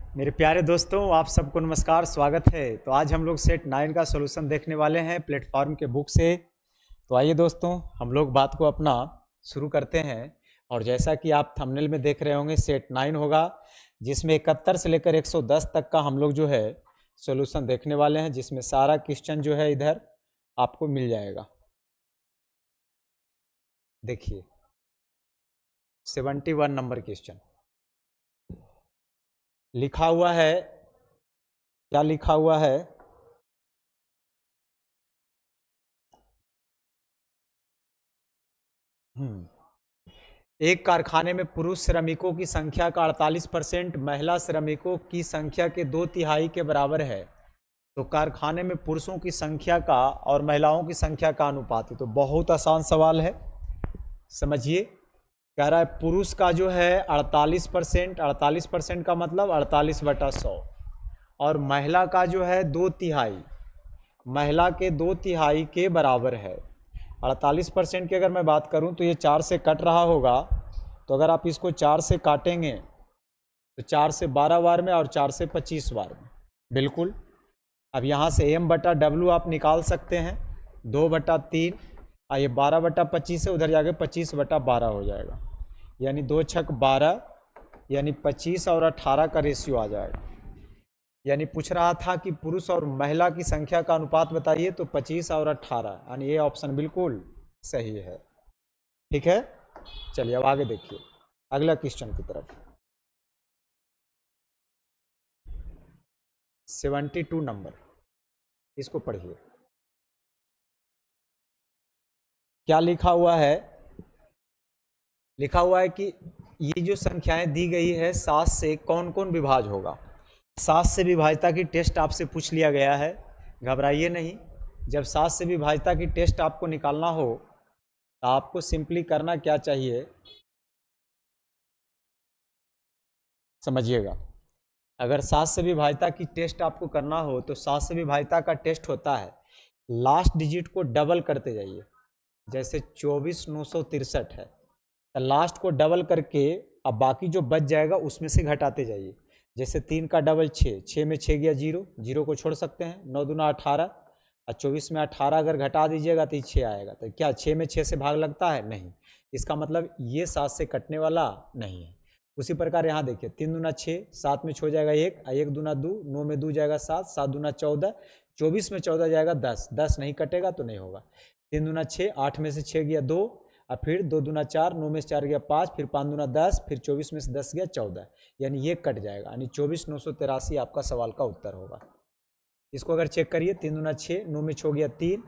मेरे प्यारे दोस्तों, आप सबको नमस्कार, स्वागत है। तो आज हम लोग सेट 9 का सॉल्यूशन देखने वाले हैं प्लेटफॉर्म के बुक से। तो आइए दोस्तों, हम लोग बात को अपना शुरू करते हैं। और जैसा कि आप थंबनेल में देख रहे होंगे, सेट 9 होगा जिसमें 71 से लेकर 110 तक का हम लोग जो है सॉल्यूशन देखने वाले हैं, जिसमें सारा क्वेश्चन जो है इधर आपको मिल जाएगा। देखिए 71 नंबर क्वेश्चन लिखा हुआ है। क्या लिखा हुआ है? एक कारखाने में पुरुष श्रमिकों की संख्या का 48%, महिला श्रमिकों की संख्या के 2/3 के बराबर है। तो कारखाने में पुरुषों की संख्या का और महिलाओं की संख्या का अनुपात है। तो बहुत आसान सवाल है, समझिए। कह रहा है पुरुष का जो है 48%, 48% का मतलब 48/100, और महिला का जो है 2/3, महिला के 2/3 के बराबर है। 48% की अगर मैं बात करूं तो ये 4 से कट रहा होगा। तो अगर आप इसको 4 से काटेंगे तो 4 से 12 बार में और 4 से 25 बार में, बिल्कुल। अब यहाँ से m/w आप निकाल सकते हैं, 2/3। ये 12/25 है, उधर जाके 25/12 हो जाएगा, यानी 2 छक 12, यानी 25 और 18 का रेशियो आ जाएगा। यानी पूछ रहा था कि पुरुष और महिला की संख्या का अनुपात बताइए, तो 25 और 18, यानी ये ऑप्शन बिल्कुल सही है। ठीक है, चलिए अब आगे देखिए अगला क्वेश्चन की तरफ। 72 नंबर, इसको पढ़िए। क्या लिखा हुआ है? लिखा हुआ है कि ये जो संख्याएं दी गई है 7 से कौन कौन विभाज होगा। 7 से विभाज्यता की टेस्ट आपसे पूछ लिया गया है, घबराइए नहीं। जब 7 से विभाज्यता की टेस्ट आपको निकालना हो तो आपको सिंपली करना क्या चाहिए, समझिएगा। अगर 7 से विभाज्यता की टेस्ट आपको करना हो तो 7 से विभाज्यता का टेस्ट होता है, लास्ट डिजिट को डबल करते जाइए। जैसे 24,963 है, तो लास्ट को डबल करके अब बाकी जो बच जाएगा उसमें से घटाते जाइए। जैसे 3 का डबल 6, 6 में 6 गया 0, 0 को छोड़ सकते हैं। 9 दूना 18, और 24 में 18 अगर घटा दीजिएगा तो 6 आएगा। तो क्या 6 में 6 से भाग लगता है? नहीं। इसका मतलब ये 7 से कटने वाला नहीं है। उसी प्रकार यहाँ देखिए, 3 दूना 6, 7 में छो जाएगा 1, 1 दूना 2, 9 में 2 जाएगा 7, 7 दूना 14, 24 में 14 जाएगा 10, 10 नहीं कटेगा तो नहीं होगा। 3 दूना 6, 8 में से 6 गया 2, और फिर 2 दूना 4, 9 में से 4 गया 5, फिर 5 दूना 10, फिर 24 में से 10 गया 14, यानी ये कट जाएगा, यानी 24,983 आपका सवाल का उत्तर होगा। इसको अगर चेक करिए, 3 दूना 6, 9 में छो गया 3,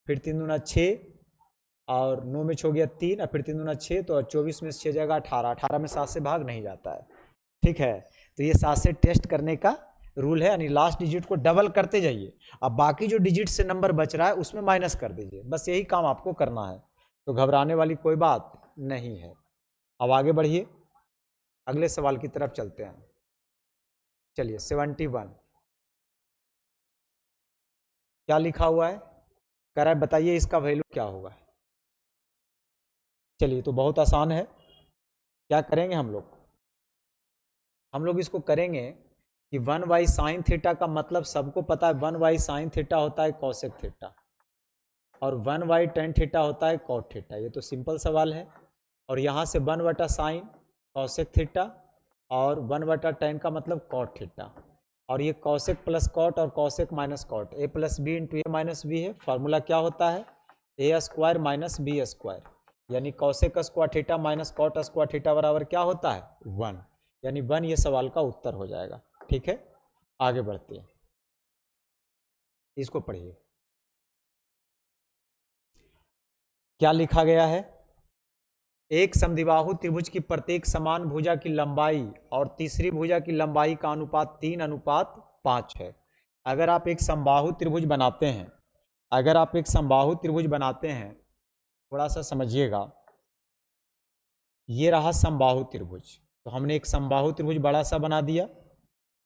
फिर 3 दूना 6, और 9 में छो गया 3, और फिर 3 दूना 6, तो 24 में से 6 जाएगा 18, 18 में 7 से भाग नहीं जाता है। ठीक है, तो ये 7 से टेस्ट करने का रूल है, यानी लास्ट डिजिट को डबल करते जाइए। अब बाकी जो डिजिट से नंबर बच रहा है उसमें माइनस कर दीजिए, बस यही काम आपको करना है। तो घबराने वाली कोई बात नहीं है। अब आगे बढ़िए, अगले सवाल की तरफ चलते हैं। चलिए 71, क्या लिखा हुआ है? कह रहा है बताइए इसका वैल्यू क्या होगा। चलिए, तो बहुत आसान है। क्या करेंगे हम लोग इसको करेंगे कि 1 sin थीटा का मतलब सबको पता है, 1 sin थीटा होता है cosec थीटा, और 1 tan थीटा होता है cot थीटा। ये तो सिंपल सवाल है। और यहाँ से 1/sin cosec थीटा और 1/tan का मतलब cot थीटा, और ये cosec प्लस cot और cosec minus cot, a plus B into A minus B है। फार्मूला क्या होता है? ए स्क्वायर माइनस बी स्क्वायर, यानी cosec square theta minus cot square theta बराबर क्या होता है? 1, यानी 1 ये सवाल का उत्तर हो जाएगा। ठीक है, आगे बढ़ते हैं, इसको पढ़िए। क्या लिखा गया है? एक समद्विबाहु त्रिभुज की प्रत्येक समान भुजा की लंबाई और तीसरी भुजा की लंबाई का अनुपात 3:5 है। अगर आप एक समबाहु त्रिभुज बनाते हैं, अगर आप एक समबाहु त्रिभुज बनाते हैं, थोड़ा सा समझिएगा। ये रहा समबाहु त्रिभुज, तो हमने एक समबाहु त्रिभुज बड़ा सा बना दिया।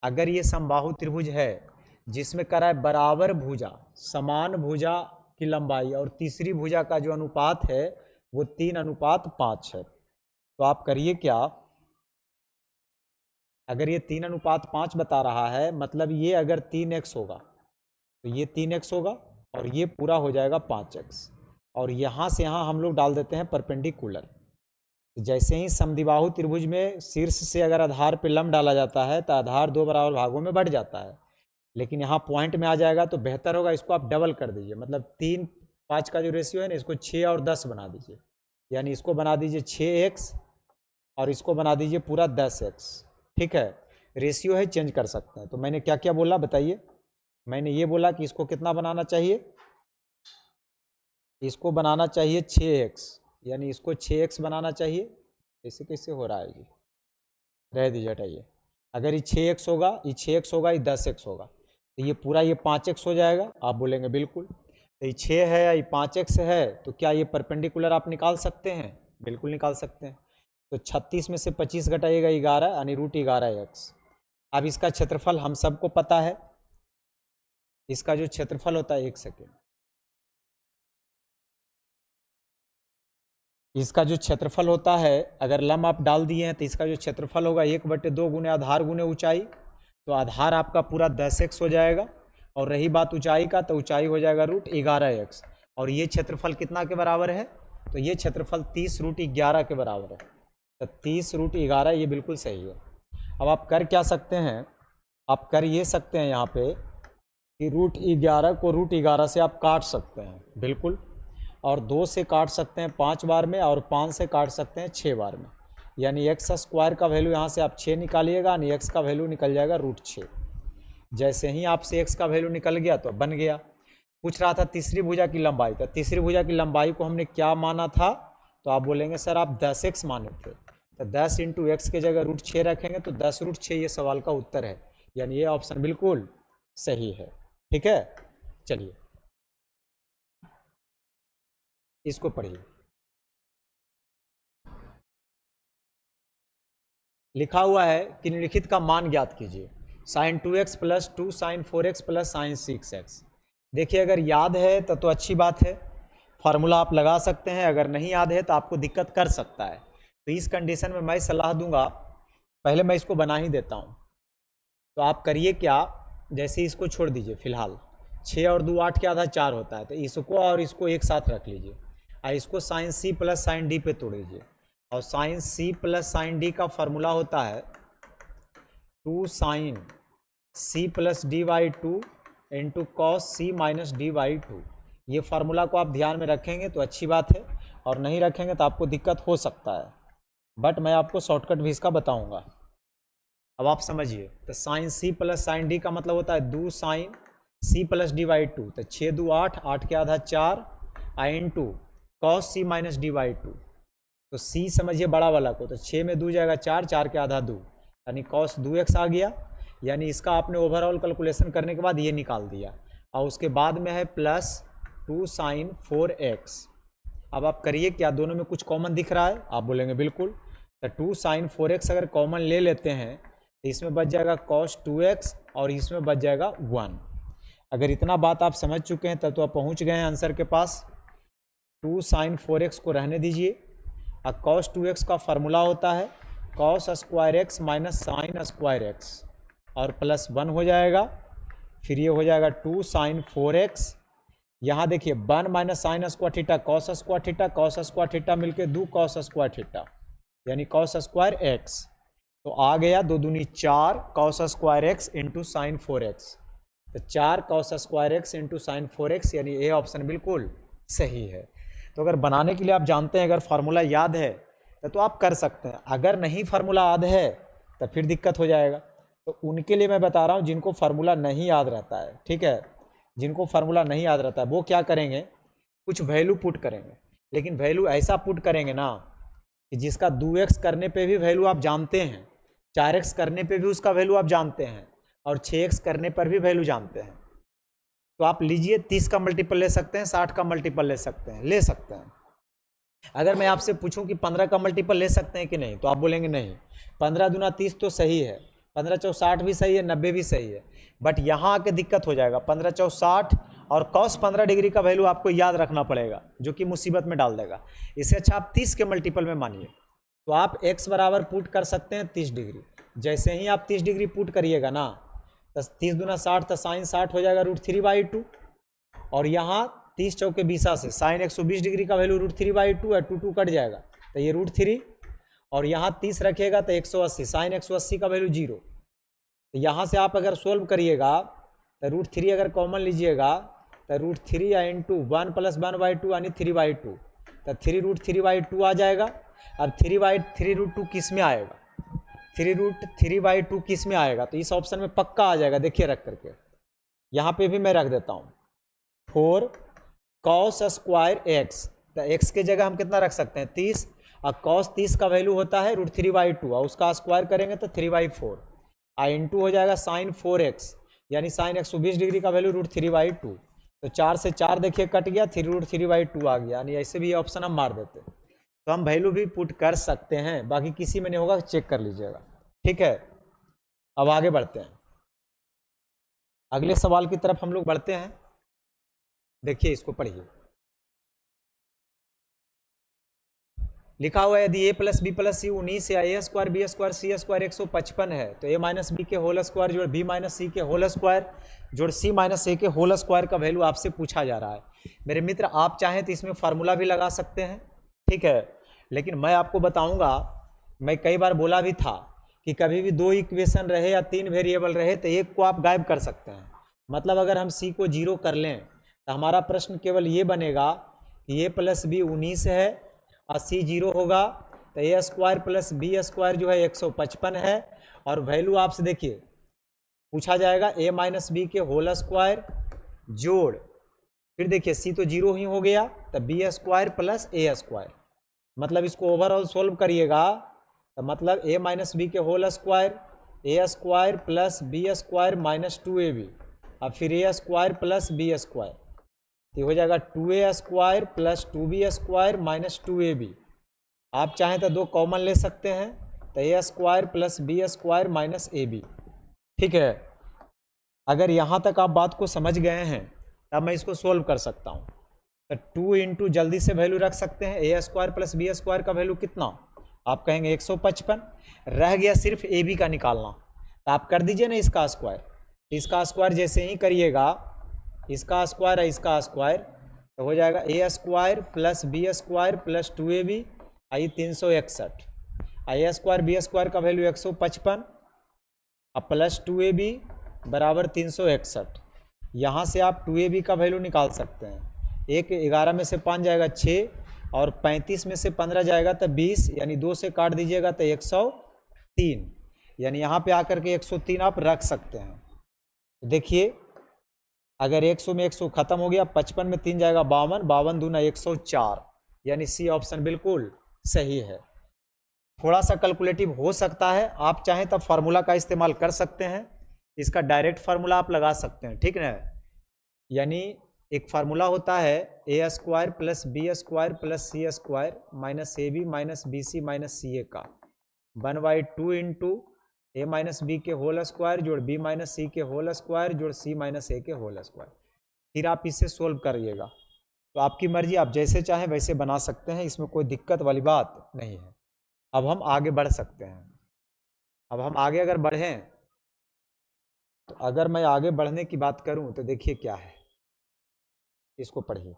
अगर ये समबाहु त्रिभुज है जिसमें करा है बराबर भुजा, समान भुजा की लंबाई और तीसरी भुजा का जो अनुपात है वो 3:5 है, तो आप करिए क्या, अगर ये 3:5 बता रहा है, मतलब ये अगर 3x होगा तो ये 3x होगा और ये पूरा हो जाएगा 5x, और यहाँ से यहाँ हम लोग डाल देते हैं परपेंडिकुलर। जैसे ही समद्विबाहु त्रिभुज में शीर्ष से अगर आधार पे लंब डाला जाता है तो आधार 2 बराबर भागों में बढ़ जाता है, लेकिन यहाँ पॉइंट में आ जाएगा तो बेहतर होगा इसको आप डबल कर दीजिए, मतलब 3:5 का जो रेशियो है ना, इसको 6 और 10 बना दीजिए, यानी इसको बना दीजिए 6x और इसको बना दीजिए पूरा 10x। ठीक है, रेशियो है, चेंज कर सकते हैं। तो मैंने क्या क्या बोला बताइए? मैंने ये बोला कि इसको कितना बनाना चाहिए, इसको बनाना चाहिए 6x, यानी इसको 6x बनाना चाहिए। ऐसे कैसे हो रहा है जी, रह दीजिए, हटाइए। अगर ये 6x होगा, ये 6x होगा, ये 10x होगा, तो ये पूरा ये 5x हो जाएगा। आप बोलेंगे बिल्कुल, तो ये 6 है या ये 5x है, तो क्या ये परपेंडिकुलर आप निकाल सकते हैं? बिल्कुल निकाल सकते हैं। तो 36 में से 25 घटाइएगा 11, यानी √11x। अब इसका क्षेत्रफल हम सबको पता है, इसका जो क्षेत्रफल होता है, एक सेकेंड, इसका जो क्षेत्रफल होता है, अगर लंब आप डाल दिए हैं तो इसका जो क्षेत्रफल होगा 1/2 गुने आधार गुने ऊंचाई, तो आधार आपका पूरा 10x हो जाएगा, और रही बात ऊंचाई का, तो ऊंचाई हो जाएगा √11x, और ये क्षेत्रफल कितना के बराबर है? तो ये क्षेत्रफल 30√11 के बराबर है। तो 30√11 ये बिल्कुल सही है। अब आप कर क्या सकते हैं, आप कर ये सकते हैं यहाँ पे कि √11 को √11 से आप काट सकते हैं, बिल्कुल, और 2 से काट सकते हैं 5 बार में, और 5 से काट सकते हैं 6 बार में, यानी x² का वैल्यू यहाँ से आप 6 निकालिएगा, यानी x का वैल्यू निकल जाएगा √6। जैसे ही आपसे x का वैल्यू निकल गया तो बन गया। पूछ रहा था तीसरी भुजा की लंबाई, तो तीसरी भुजा की लंबाई को हमने क्या माना था? तो आप बोलेंगे सर आप 10x माने थे, तो 10 × x के जगह √6 रखेंगे तो 10√6 ये सवाल का उत्तर है, यानी ये ऑप्शन बिल्कुल सही है। ठीक है, चलिए इसको पढ़िए। लिखा हुआ है कि निम्नलिखित का मान ज्ञात कीजिए, sin 2x + 2 sin 4x + sin 6x। देखिए, अगर याद है तो अच्छी बात है, फार्मूला आप लगा सकते हैं, अगर नहीं याद है तो आपको दिक्कत कर सकता है। तो इस कंडीशन में मैं सलाह दूंगा, पहले मैं इसको बना ही देता हूँ। तो आप करिए क्या, जैसे इसको छोड़ दीजिए फिलहाल, 6 और 2 8 के आधा 4 होता है, तो इसको और इसको एक साथ रख लीजिए, और इसको sin c + sin d पे तोड़ दीजिए, और sin c + sin d का फार्मूला होता है 2 sin c + d/2 × cos c - d/2। ये फार्मूला को आप ध्यान में रखेंगे तो अच्छी बात है, और नहीं रखेंगे तो आपको दिक्कत हो सकता है, बट मैं आपको शॉर्टकट भी इसका बताऊंगा। अब आप समझिए, तो sin c + sin d का मतलब होता है 2 sin c + d/2, तो 6 2 8 8 के आधा 4 × cos c - d/2। तो c समझिए बड़ा वाला को, तो 6 में 2 जाएगा 4, 4 के आधा 2, यानी cos 2x आ गया, यानी इसका आपने ओवरऑल कैलकुलेशन करने के बाद ये निकाल दिया, और उसके बाद में है +2 sin 4x। अब आप करिए क्या, दोनों में कुछ कॉमन दिख रहा है? आप बोलेंगे बिल्कुल, तो 2 sin 4x अगर कॉमन ले लेते हैं तो इसमें बच जाएगा cos 2x और इसमें बच जाएगा 1। अगर इतना बात आप समझ चुके हैं तब तो आप पहुंच गए हैं आंसर के पास। 2 sin 4x को रहने दीजिए, और cos 2x का फार्मूला होता है cos² x - sin² x, और +1 हो जाएगा, फिर ये हो जाएगा 2 sin 4x। यहाँ देखिए 1 - sin² cos² मिलके 2 cos², यानी cos² x, तो आ गया 2 दूनी 4 cos² x × sin 4x, तो 4 cos² x × sin 4x, यानी ये ऑप्शन बिल्कुल सही है। तो अगर बनाने के लिए आप जानते हैं, अगर फार्मूला याद है तो आप कर सकते हैं, अगर नहीं फार्मूला याद है तो फिर दिक्कत हो जाएगा। तो उनके लिए मैं बता रहा हूँ जिनको फार्मूला नहीं याद रहता है, ठीक है, जिनको फार्मूला नहीं याद रहता है वो क्या करेंगे, कुछ वैल्यू पुट करेंगे, लेकिन वैल्यू ऐसा पुट करेंगे ना कि जिसका 2x करने पे भी वैल्यू आप जानते हैं, 4x करने पे भी उसका वैल्यू आप जानते हैं, और 6x करने पर भी वैल्यू जानते हैं। तो आप लीजिए 30 का मल्टीपल ले सकते हैं, 60 का मल्टीपल ले सकते हैं। अगर मैं आपसे पूछूं कि 15 का मल्टीपल ले सकते हैं कि नहीं, तो आप बोलेंगे नहीं, 15 दूना 30 तो सही है, 15 चौ 60 भी सही है, 90 भी सही है, बट यहाँ आके दिक्कत हो जाएगा, 15 चौ 60 और cos 15 डिग्री का वैल्यू आपको याद रखना पड़ेगा, जो कि मुसीबत में डाल देगा। इससे अच्छा आप 30 के मल्टीपल में मानिए, तो आप x बराबर पुट कर सकते हैं 30 डिग्री, जैसे ही आप 30 डिग्री पुट करिएगा ना, तो 30 दूना 60, तो साइन 60 हो जाएगा √3/2, और यहाँ 30 चौके 20 से साइन 120 डिग्री का वैल्यू √3/2 है, 2 कट जाएगा तो ये √3, और यहाँ 30 रखिएगा तो 180, साइन 180 का वैल्यू 0। तो यहाँ से आप अगर सोल्व करिएगा तो √3 अगर कॉमन लीजिएगा तो √3 या इंटू 1 + 1/2 यानी 3/2, तो 3√3/2 आ जाएगा। अब 3/3√2 किस में आएगा, 3√3/2 किस में आएगा, तो इस ऑप्शन में पक्का आ जाएगा। देखिए रख करके यहाँ पे भी मैं रख देता हूँ 4 cos² x, तो x के जगह हम कितना रख सकते हैं 30, और cos 30 का वैल्यू होता है √3/2, और उसका स्क्वायर करेंगे तो 3/4, और इंटू हो जाएगा साइन 4x, यानी साइन 120 डिग्री का वैल्यू √3/2, तो 4 से 4 देखिए कट गया, 3√3/2 आ गया, यानी ऐसे भी ऑप्शन हम मार देते हैं। तो हम वैल्यू भी पुट कर सकते हैं, बाकी किसी में नहीं होगा, चेक कर लीजिएगा, ठीक है। अब आगे बढ़ते हैं, अगले सवाल की तरफ हम लोग बढ़ते हैं। देखिए इसको पढ़िए, लिखा हुआ है यदि a + b + c 19 या a² b² c² 155 है तो a - b के होल स्क्वायर जोड़ b - c के होल स्क्वायर जोड़ c - a के होल स्क्वायर का वैल्यू आपसे पूछा जा रहा है। मेरे मित्र आप चाहें तो इसमें फार्मूला भी लगा सकते हैं, ठीक है, लेकिन मैं आपको बताऊंगा, मैं कई बार बोला भी था कि कभी भी 2 इक्वेशन रहे या 3 वेरिएबल रहे तो एक को आप गायब कर सकते हैं। मतलब अगर हम c को 0 कर लें तो हमारा प्रश्न केवल ये बनेगा कि a + b 19 है और c 0 होगा, तो a² + b² जो है 155 है, और वैल्यू आपसे देखिए पूछा जाएगा a - b के होल स्क्वायर जोड़, फिर देखिए c तो 0 ही हो गया, तो b² + a², मतलब इसको ओवरऑल सोल्व करिएगा तो मतलब a - b के whole square a² + b² - 2ab, और फिर a² + b², तो हो जाएगा 2a² + 2b² - 2ab। आप चाहें तो 2 कॉमन ले सकते हैं, तो a² + b² - ab, ठीक है। अगर यहाँ तक आप बात को समझ गए हैं तब मैं इसको सोल्व कर सकता हूँ। तो 2 इंटू जल्दी से वैल्यू रख सकते हैं, a² + b² का वैल्यू कितना, आप कहेंगे 155, रह गया सिर्फ ab का निकालना, तो आप कर दीजिए ना इसका स्क्वायर। इसका स्क्वायर जैसे ही करिएगा, इसका स्क्वायर है इसका स्क्वायर, तो हो जाएगा a² + b² + 2ab, आई 361, a² b² का वैल्यू 155 और प्लस 2ab बराबर 361। यहाँ से आप 2ab का वैल्यू निकाल सकते हैं, 11 में से 5 जाएगा 6, और 35 में से 15 जाएगा तो 20, यानी 2 से काट दीजिएगा तो 103, यानी यहाँ पे आकर के 103 आप रख सकते हैं। देखिए अगर 100 में 100 खत्म हो गया, 55 में 3 जाएगा 52, 52 दूना 104, यानी सी ऑप्शन बिल्कुल सही है। थोड़ा सा कैलकुलेटिव हो सकता है, आप चाहें तब फार्मूला का इस्तेमाल कर सकते हैं, इसका डायरेक्ट फार्मूला आप लगा सकते हैं, ठीक है। यानी एक फार्मूला होता है a² + b² + c² -ab - bc - ca का 1/2 इंटू a - b के होल स्क्वायर जोड़ b - c के होल स्क्वायर जोड़ c - a के होल स्क्वायर। फिर आप इसे सोल्व करिएगा, तो आपकी मर्जी, आप जैसे चाहें वैसे बना सकते हैं, इसमें कोई दिक्कत वाली बात नहीं है। अब हम आगे बढ़ सकते हैं। अब हम आगे अगर बढ़ें तो अगर मैं आगे बढ़ने की बात करूं तो देखिए क्या है, इसको पढ़िए।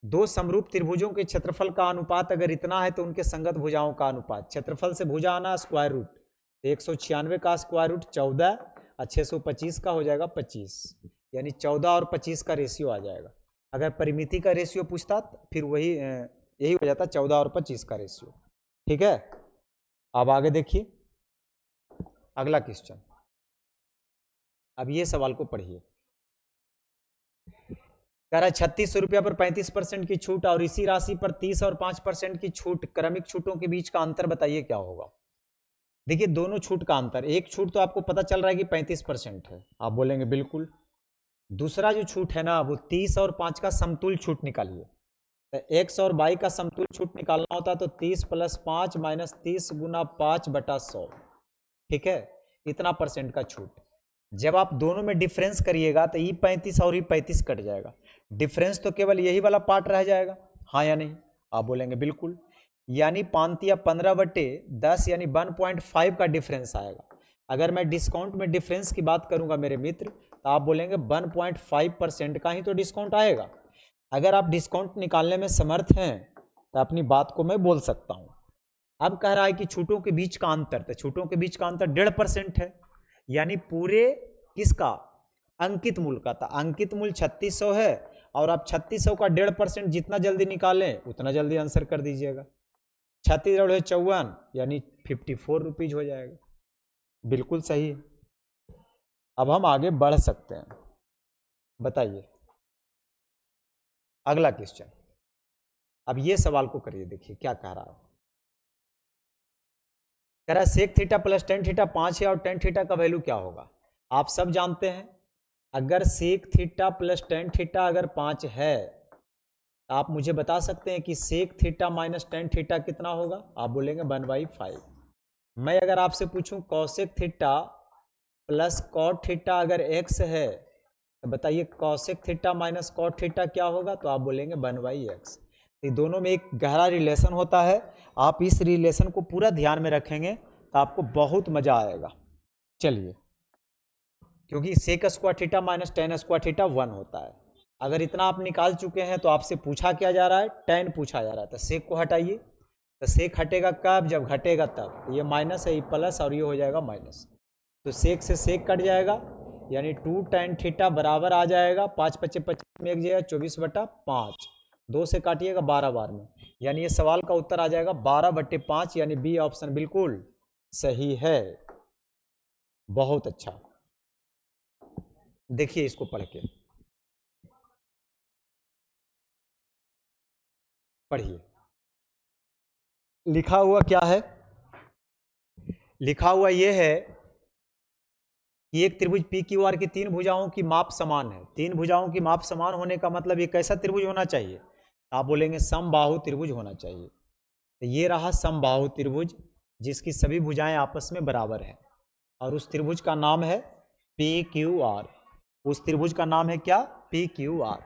2 समरूप त्रिभुजों के क्षेत्रफल का अनुपात अगर इतना है तो उनके संगत भुजाओं का अनुपात, क्षेत्रफल से भुजा आना स्क्वायर रूट, 196 का स्क्वायर रूट 14 और 625 का हो जाएगा 25, यानी 14 और 25 का रेशियो आ जाएगा। अगर परिमिति का रेशियो पूछता फिर वही यही हो जाता 14 और 25 का रेशियो, ठीक है। अब आगे देखिए अगला क्वेश्चन, अब ये सवाल को पढ़िए। कह रहा है 3600 रुपया पर 35% की छूट और इसी राशि पर 30 और 5% की छूट, क्रमिक छूटों के बीच का अंतर बताइए क्या होगा। देखिए दोनों छूट का अंतर, एक छूट तो आपको पता चल रहा है कि 35% है, आप बोलेंगे बिल्कुल। दूसरा जो छूट है ना वो 30 और 5 का समतुल्य छूट निकालिए। तो x और y का समतुल्य छूट निकालना होता तो 30 + 5 - 30 × 5/100, ठीक है, इतना परसेंट का छूट। जब आप दोनों में डिफरेंस करिएगा तो ई 35 और ई 35 कट जाएगा, डिफरेंस तो केवल यही वाला पार्ट रह जाएगा, हाँ या नहीं, आप बोलेंगे बिल्कुल। यानी 5/15 यानी 1.5 का डिफरेंस आएगा। अगर मैं डिस्काउंट में डिफरेंस की बात करूंगा मेरे मित्र, तो आप बोलेंगे 1.5% का ही तो डिस्काउंट आएगा। अगर आप डिस्काउंट निकालने में समर्थ हैं तो अपनी बात को मैं बोल सकता हूं। अब कह रहा है कि छूटों के बीच का अंतर, तो छूटों के बीच का अंतर 1.5% है, यानी पूरे किसका, अंकित मूल्य का। था अंकित मूल्य 3600 है, और आप 3600 का 1.5% जितना जल्दी निकालें उतना जल्दी आंसर कर दीजिएगा। 3654 यानी 54 रुपीज हो जाएगा। बिल्कुल सही है। अब हम आगे बढ़ सकते हैं। बताइए अगला क्वेश्चन। अब ये सवाल को करिए, देखिए क्या कह रहा है। कह रहा है sec theta plus tan theta 5 है और टेन थीटा का वैल्यू क्या होगा। आप सब जानते हैं अगर sec theta plus tan theta अगर 5 है, आप मुझे बता सकते हैं कि sec theta minus tan theta कितना होगा। आप बोलेंगे 1/5। मैं अगर आपसे पूछूं cosec theta plus cot theta अगर x है, तो बताइए cosec theta minus cot theta क्या होगा। तो आप बोलेंगे 1/x। ये दोनों में एक गहरा रिलेशन होता है। आप इस रिलेशन को पूरा ध्यान में रखेंगे तो आपको बहुत मजा आएगा। चलिए, क्योंकि sec square theta minus tan square theta 1 होता है। अगर इतना आप निकाल चुके हैं तो आपसे पूछा क्या जा रहा है, टेन पूछा जा रहा है। तो सेक को हटाइए, तो सेक हटेगा कब, जब घटेगा तब। तो ये माइनस है, ये प्लस, और ये हो जाएगा माइनस। तो सेक से सेक कट जाएगा, यानी 2 tan थीटा बराबर आ जाएगा 5×5 = 25 में एक जाएगा 24/5। 2 से काटिएगा 12 बार में, यानी ये सवाल का उत्तर आ जाएगा 12/5, यानी बी ऑप्शन बिल्कुल सही है। बहुत अच्छा, देखिए इसको पढ़ के, पढ़िए लिखा हुआ क्या है। लिखा हुआ ये है कि एक त्रिभुज पी क्यू आर की 3 भुजाओं की माप समान है। 3 भुजाओं की माप समान होने का मतलब ये कैसा त्रिभुज होना चाहिए। आप बोलेंगे समबाहु त्रिभुज होना चाहिए। तो ये रहा समबाहु त्रिभुज जिसकी सभी भुजाएं आपस में बराबर हैं, और उस त्रिभुज का नाम है पी क्यू आर। उस त्रिभुज का नाम है क्या, पी क्यू आर।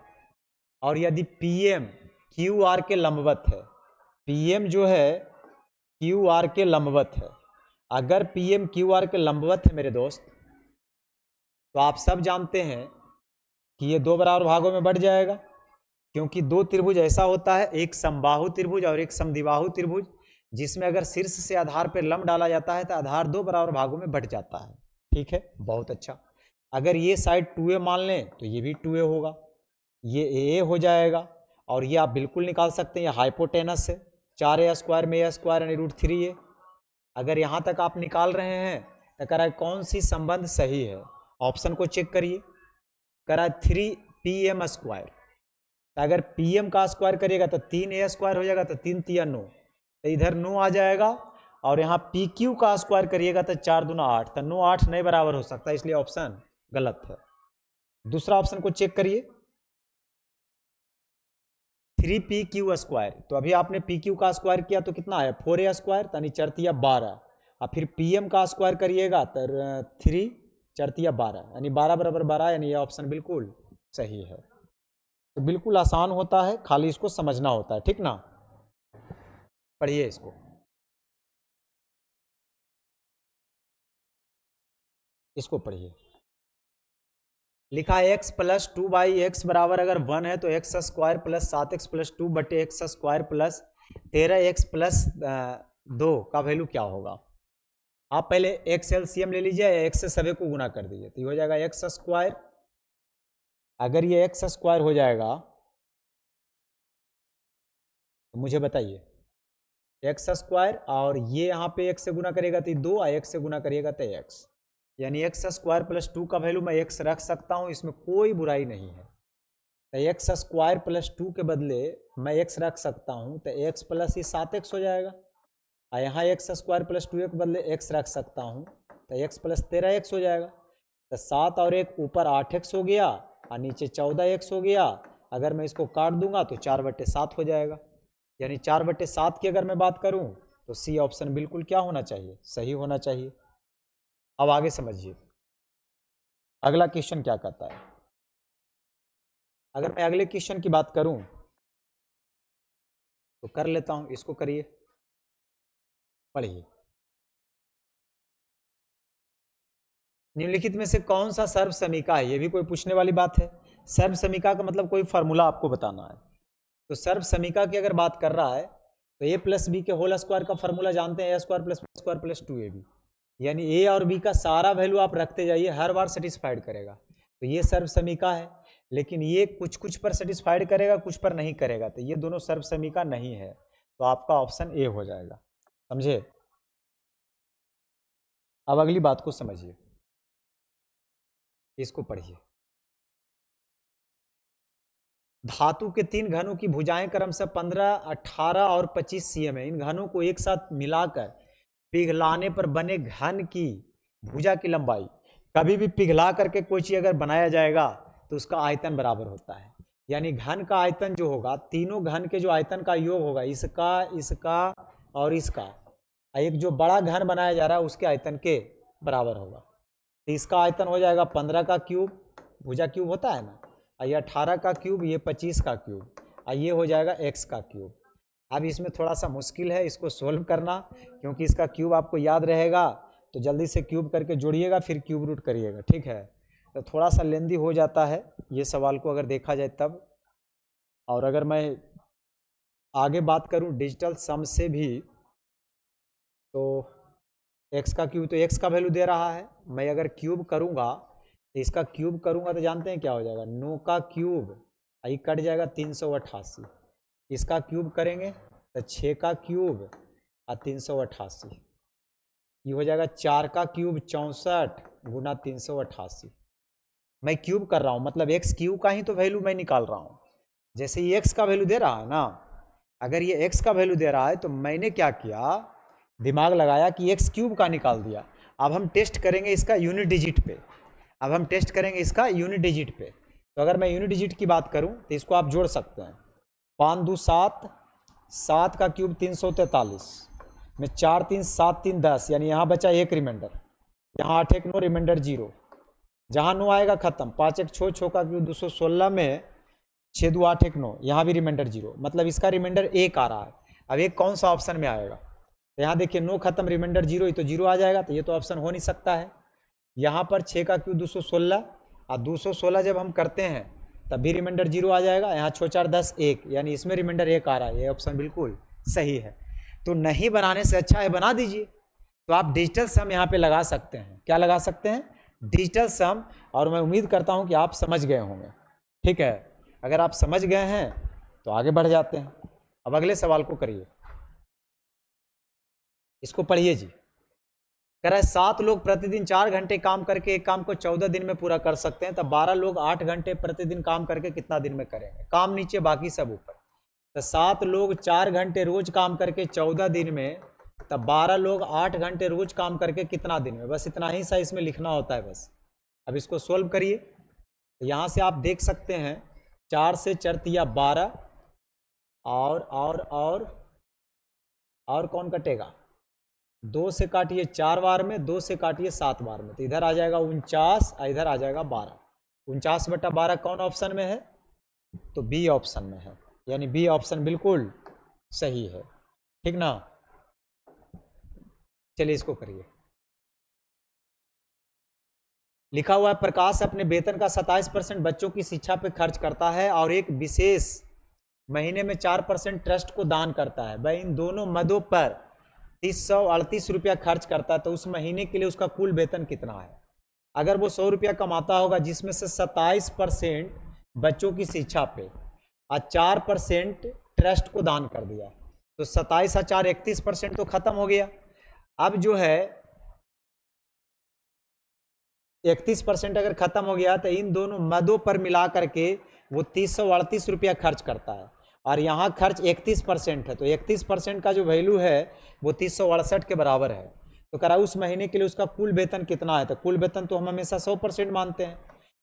और यदि पी एम क्यू आर के लंबवत है, पी एम जो है क्यू आर के लंबवत है, अगर पी एम क्यू आर के लंबवत है मेरे दोस्त, तो आप सब जानते हैं कि ये 2 बराबर भागों में बढ़ जाएगा। क्योंकि 2 त्रिभुज ऐसा होता है, एक समबाहु त्रिभुज और एक समद्विबाहु त्रिभुज, जिसमें अगर शीर्ष से आधार पर लंब डाला जाता है तो आधार 2 बराबर भागों में बढ़ जाता है। ठीक है, बहुत अच्छा। अगर ये साइड 2a मान लें तो ये भी 2a होगा, ये a हो जाएगा, और ये आप बिल्कुल निकाल सकते हैं, ये हाइपोटेनस है। 4a² में a² यानी √3a। अगर यहाँ तक आप निकाल रहे हैं तो कह रहा है कौन सी संबंध सही है। ऑप्शन को चेक करिए, कह रहा है 3pm²। अगर pm का स्क्वायर करिएगा तो 3a² हो जाएगा, तो 3 × 9, तो इधर 9 आ जाएगा। और यहाँ pq का स्क्वायर करिएगा तो 4 × 2 = 8, तो 9 8 नहीं बराबर हो सकता, इसलिए ऑप्शन गलत है। दूसरा ऑप्शन को चेक करिए, 3pq²। तो अभी आपने pq का स्क्वायर किया तो कितना आया, 4a², यानी 4 × 12। और फिर pm का स्क्वायर करिएगा तो 3 4 × 12, यानी 12 = 12, यानी ये ऑप्शन बिल्कुल सही है। तो बिल्कुल आसान होता है, खाली इसको समझना होता है, ठीक ना। पढ़िए इसको, इसको पढ़िए। लिखा है x + 2/x बराबर अगर 1 है तो x² + 7x + 2/x² plus 13x + 2 का वैल्यू क्या होगा। आप पहले x एलसीएम ले लीजिए, x से सभी को गुना कर दीजिए, तो ये हो जाएगा x²। अगर ये x² हो जाएगा तो मुझे बताइए, x² और ये यहाँ पे x से गुना करेगा तो 2, और x से गुना करिएगा तो x, यानी x² + 2 का वैल्यू मैं x रख सकता हूँ, इसमें कोई बुराई नहीं है। तो x² + 2 के बदले मैं x रख सकता हूँ, तो x प्लस ये 7x हो जाएगा। और यहाँ x² + 2 के बदले x रख सकता हूँ, तो x + 13x हो जाएगा। तो 7 और 1 ऊपर 8x हो गया, और नीचे 14x हो गया। अगर मैं इसको काट दूंगा तो 4/7 हो जाएगा, यानी 4/7 की अगर मैं बात करूं तो सी ऑप्शन बिल्कुल क्या होना चाहिए, सही होना चाहिए। अब आगे समझिए अगला क्वेश्चन क्या कहता है। अगर मैं अगले क्वेश्चन की बात करूं तो कर लेता हूं, इसको करिए। पढ़िए, निम्नलिखित में से कौन सा सर्व समीका है? ये भी कोई पूछने वाली बात है। सर्व समीका का मतलब कोई फार्मूला आपको बताना है। तो सर्व समीका की अगर बात कर रहा है तो ए प्लस बी के होल स्क्वायर का फार्मूला जानते हैं, a square plus b square plus 2ab, यानी ए और बी का सारा वैल्यू आप रखते जाइए, हर बार सेटिस्फाइड करेगा। तो ये सर्व समीका है, लेकिन ये कुछ कुछ पर सेटिस्फाइड करेगा, कुछ पर नहीं करेगा, तो ये दोनों सर्व समीका नहीं है, तो आपका ऑप्शन ए हो जाएगा। समझे? अब अगली बात को समझिए, इसको पढ़िए। धातु के 3 घनों की भुजाएं क्रमशः 15, 18 और 25 cm है। इन घनों को एक साथ मिलाकर पिघलाने पर बने घन की भुजा की लंबाई, कभी भी पिघला करके कोई चीज अगर बनाया जाएगा तो उसका आयतन बराबर होता है। यानी घन का आयतन जो होगा, तीनों घन के जो आयतन का योग होगा, इसका, इसका और इसका, एक जो बड़ा घन बनाया जा रहा है उसके आयतन के बराबर होगा। तो इसका आयतन हो जाएगा 15 का क्यूब, भुजा क्यूब होता है ना, और ये 18 का क्यूब, ये 25 का क्यूब, और ये हो जाएगा x का क्यूब। अब इसमें थोड़ा सा मुश्किल है इसको सोल्व करना, क्योंकि इसका क्यूब आपको याद रहेगा तो जल्दी से क्यूब करके जोड़िएगा, फिर क्यूब रूट करिएगा, ठीक है? तो थोड़ा सा लेंदी हो जाता है ये सवाल को अगर देखा जाए तब। और अगर मैं आगे बात करूं डिजिटल सम से भी, तो x का क्यूब, तो x का वैल्यू दे रहा है, मैं अगर क्यूब करूंगा तो इसका क्यूब करूंगा तो जानते हैं क्या हो जाएगा, 9 का क्यूब, आई कट जाएगा 388, इसका क्यूब करेंगे तो 6 का क्यूब और 388, ये हो जाएगा 4 का क्यूब 64 गुना 388। मैं क्यूब कर रहा हूँ, मतलब एक्स क्यूब का ही तो वैल्यू मैं निकाल रहा हूँ। जैसे ये एक्स का वैल्यू दे रहा है ना, अगर ये एक्स का वैल्यू दे रहा है तो मैंने क्या किया, दिमाग लगाया कि एक्स क्यूब का निकाल दिया। अब हम टेस्ट करेंगे इसका यूनिट डिजिट पे, अब हम टेस्ट करेंगे इसका यूनिट डिजिट पे। तो अगर मैं यूनिट डिजिट की बात करूं तो इसको आप जोड़ सकते हैं, 5 2 7, 7 का क्यूब 343 में 4 3 7 3 10, यानी यहाँ बचा 1 रिमाइंडर, यहाँ 8 1 9 रिमाइंडर 0, जहाँ 9 आएगा खत्म, 5 1 6, 6 का क्यूब 216 में 6 2 8 1 9, यहाँ भी रिमाइंडर 0, मतलब इसका रिमाइंडर 1 आ रहा है। अब एक कौन सा ऑप्शन में आएगा, तो यहाँ देखिए 9 खत्म, रिमाइंडर 0 ही, तो 0 आ जाएगा, तो ये तो ऑप्शन हो नहीं सकता है। यहाँ पर 6 का क्यूब 216, और 216 जब हम करते हैं तब भी रिमाइंडर 0 आ जाएगा, यहाँ 6 4 10 1, यानी इसमें रिमाइंडर 1 आ रहा है, ये ऑप्शन बिल्कुल सही है। तो नहीं बनाने से अच्छा है बना दीजिए। तो आप डिजिटल सम यहाँ पे लगा सकते हैं, क्या लगा सकते हैं, डिजिटल सम, और मैं उम्मीद करता हूँ कि आप समझ गए होंगे, ठीक है? अगर आप समझ गए हैं तो आगे बढ़ जाते हैं। अब अगले सवाल को करिए, इसको पढ़िए जी। कह रहा है 7 लोग प्रतिदिन 4 घंटे काम करके एक काम को 14 दिन में पूरा कर सकते हैं, तब 12 लोग 8 घंटे प्रतिदिन काम करके कितना दिन में करेंगे? काम नीचे बाकी सब ऊपर। तो 7 लोग 4 घंटे रोज काम करके 14 दिन में, तब 12 लोग 8 घंटे रोज काम करके कितना दिन में? बस इतना ही सा इसमें लिखना होता है बस। अब इसको सोल्व करिए, तो यहाँ से आप देख सकते हैं 4 से 4 तिया 12, और कौन कटेगा, 2 से काटिए 4 बार में, 2 से काटिए 7 बार में, तो इधर आ जाएगा 49 और इधर आ जाएगा 12। 49/12 कौन ऑप्शन में है? तो बी ऑप्शन में है, यानी बी ऑप्शन बिल्कुल सही है, ठीक ना? चलिए इसको करिए। लिखा हुआ है प्रकाश अपने वेतन का 27% बच्चों की शिक्षा पे खर्च करता है और एक विशेष महीने में 4% ट्रस्ट को दान करता है। वह इन दोनों मदों पर 338 रुपया खर्च करता है, तो उस महीने के लिए उसका कुल वेतन कितना है? अगर वो 100 रुपया कमाता होगा, जिसमें से 27% बच्चों की शिक्षा पे और 4% ट्रस्ट को दान कर दिया, तो 27 और 4 31% तो खत्म हो गया। अब जो है 31% अगर खत्म हो गया तो इन दोनों मदों पर मिला करके वो 338 रुपया खर्च करता है, और यहाँ खर्च 31% है, तो 31% का जो वैल्यू है वो 368 के बराबर है। तो करा उस महीने के लिए उसका कुल वेतन कितना है? तो कुल वेतन तो हम हमेशा 100% मानते हैं,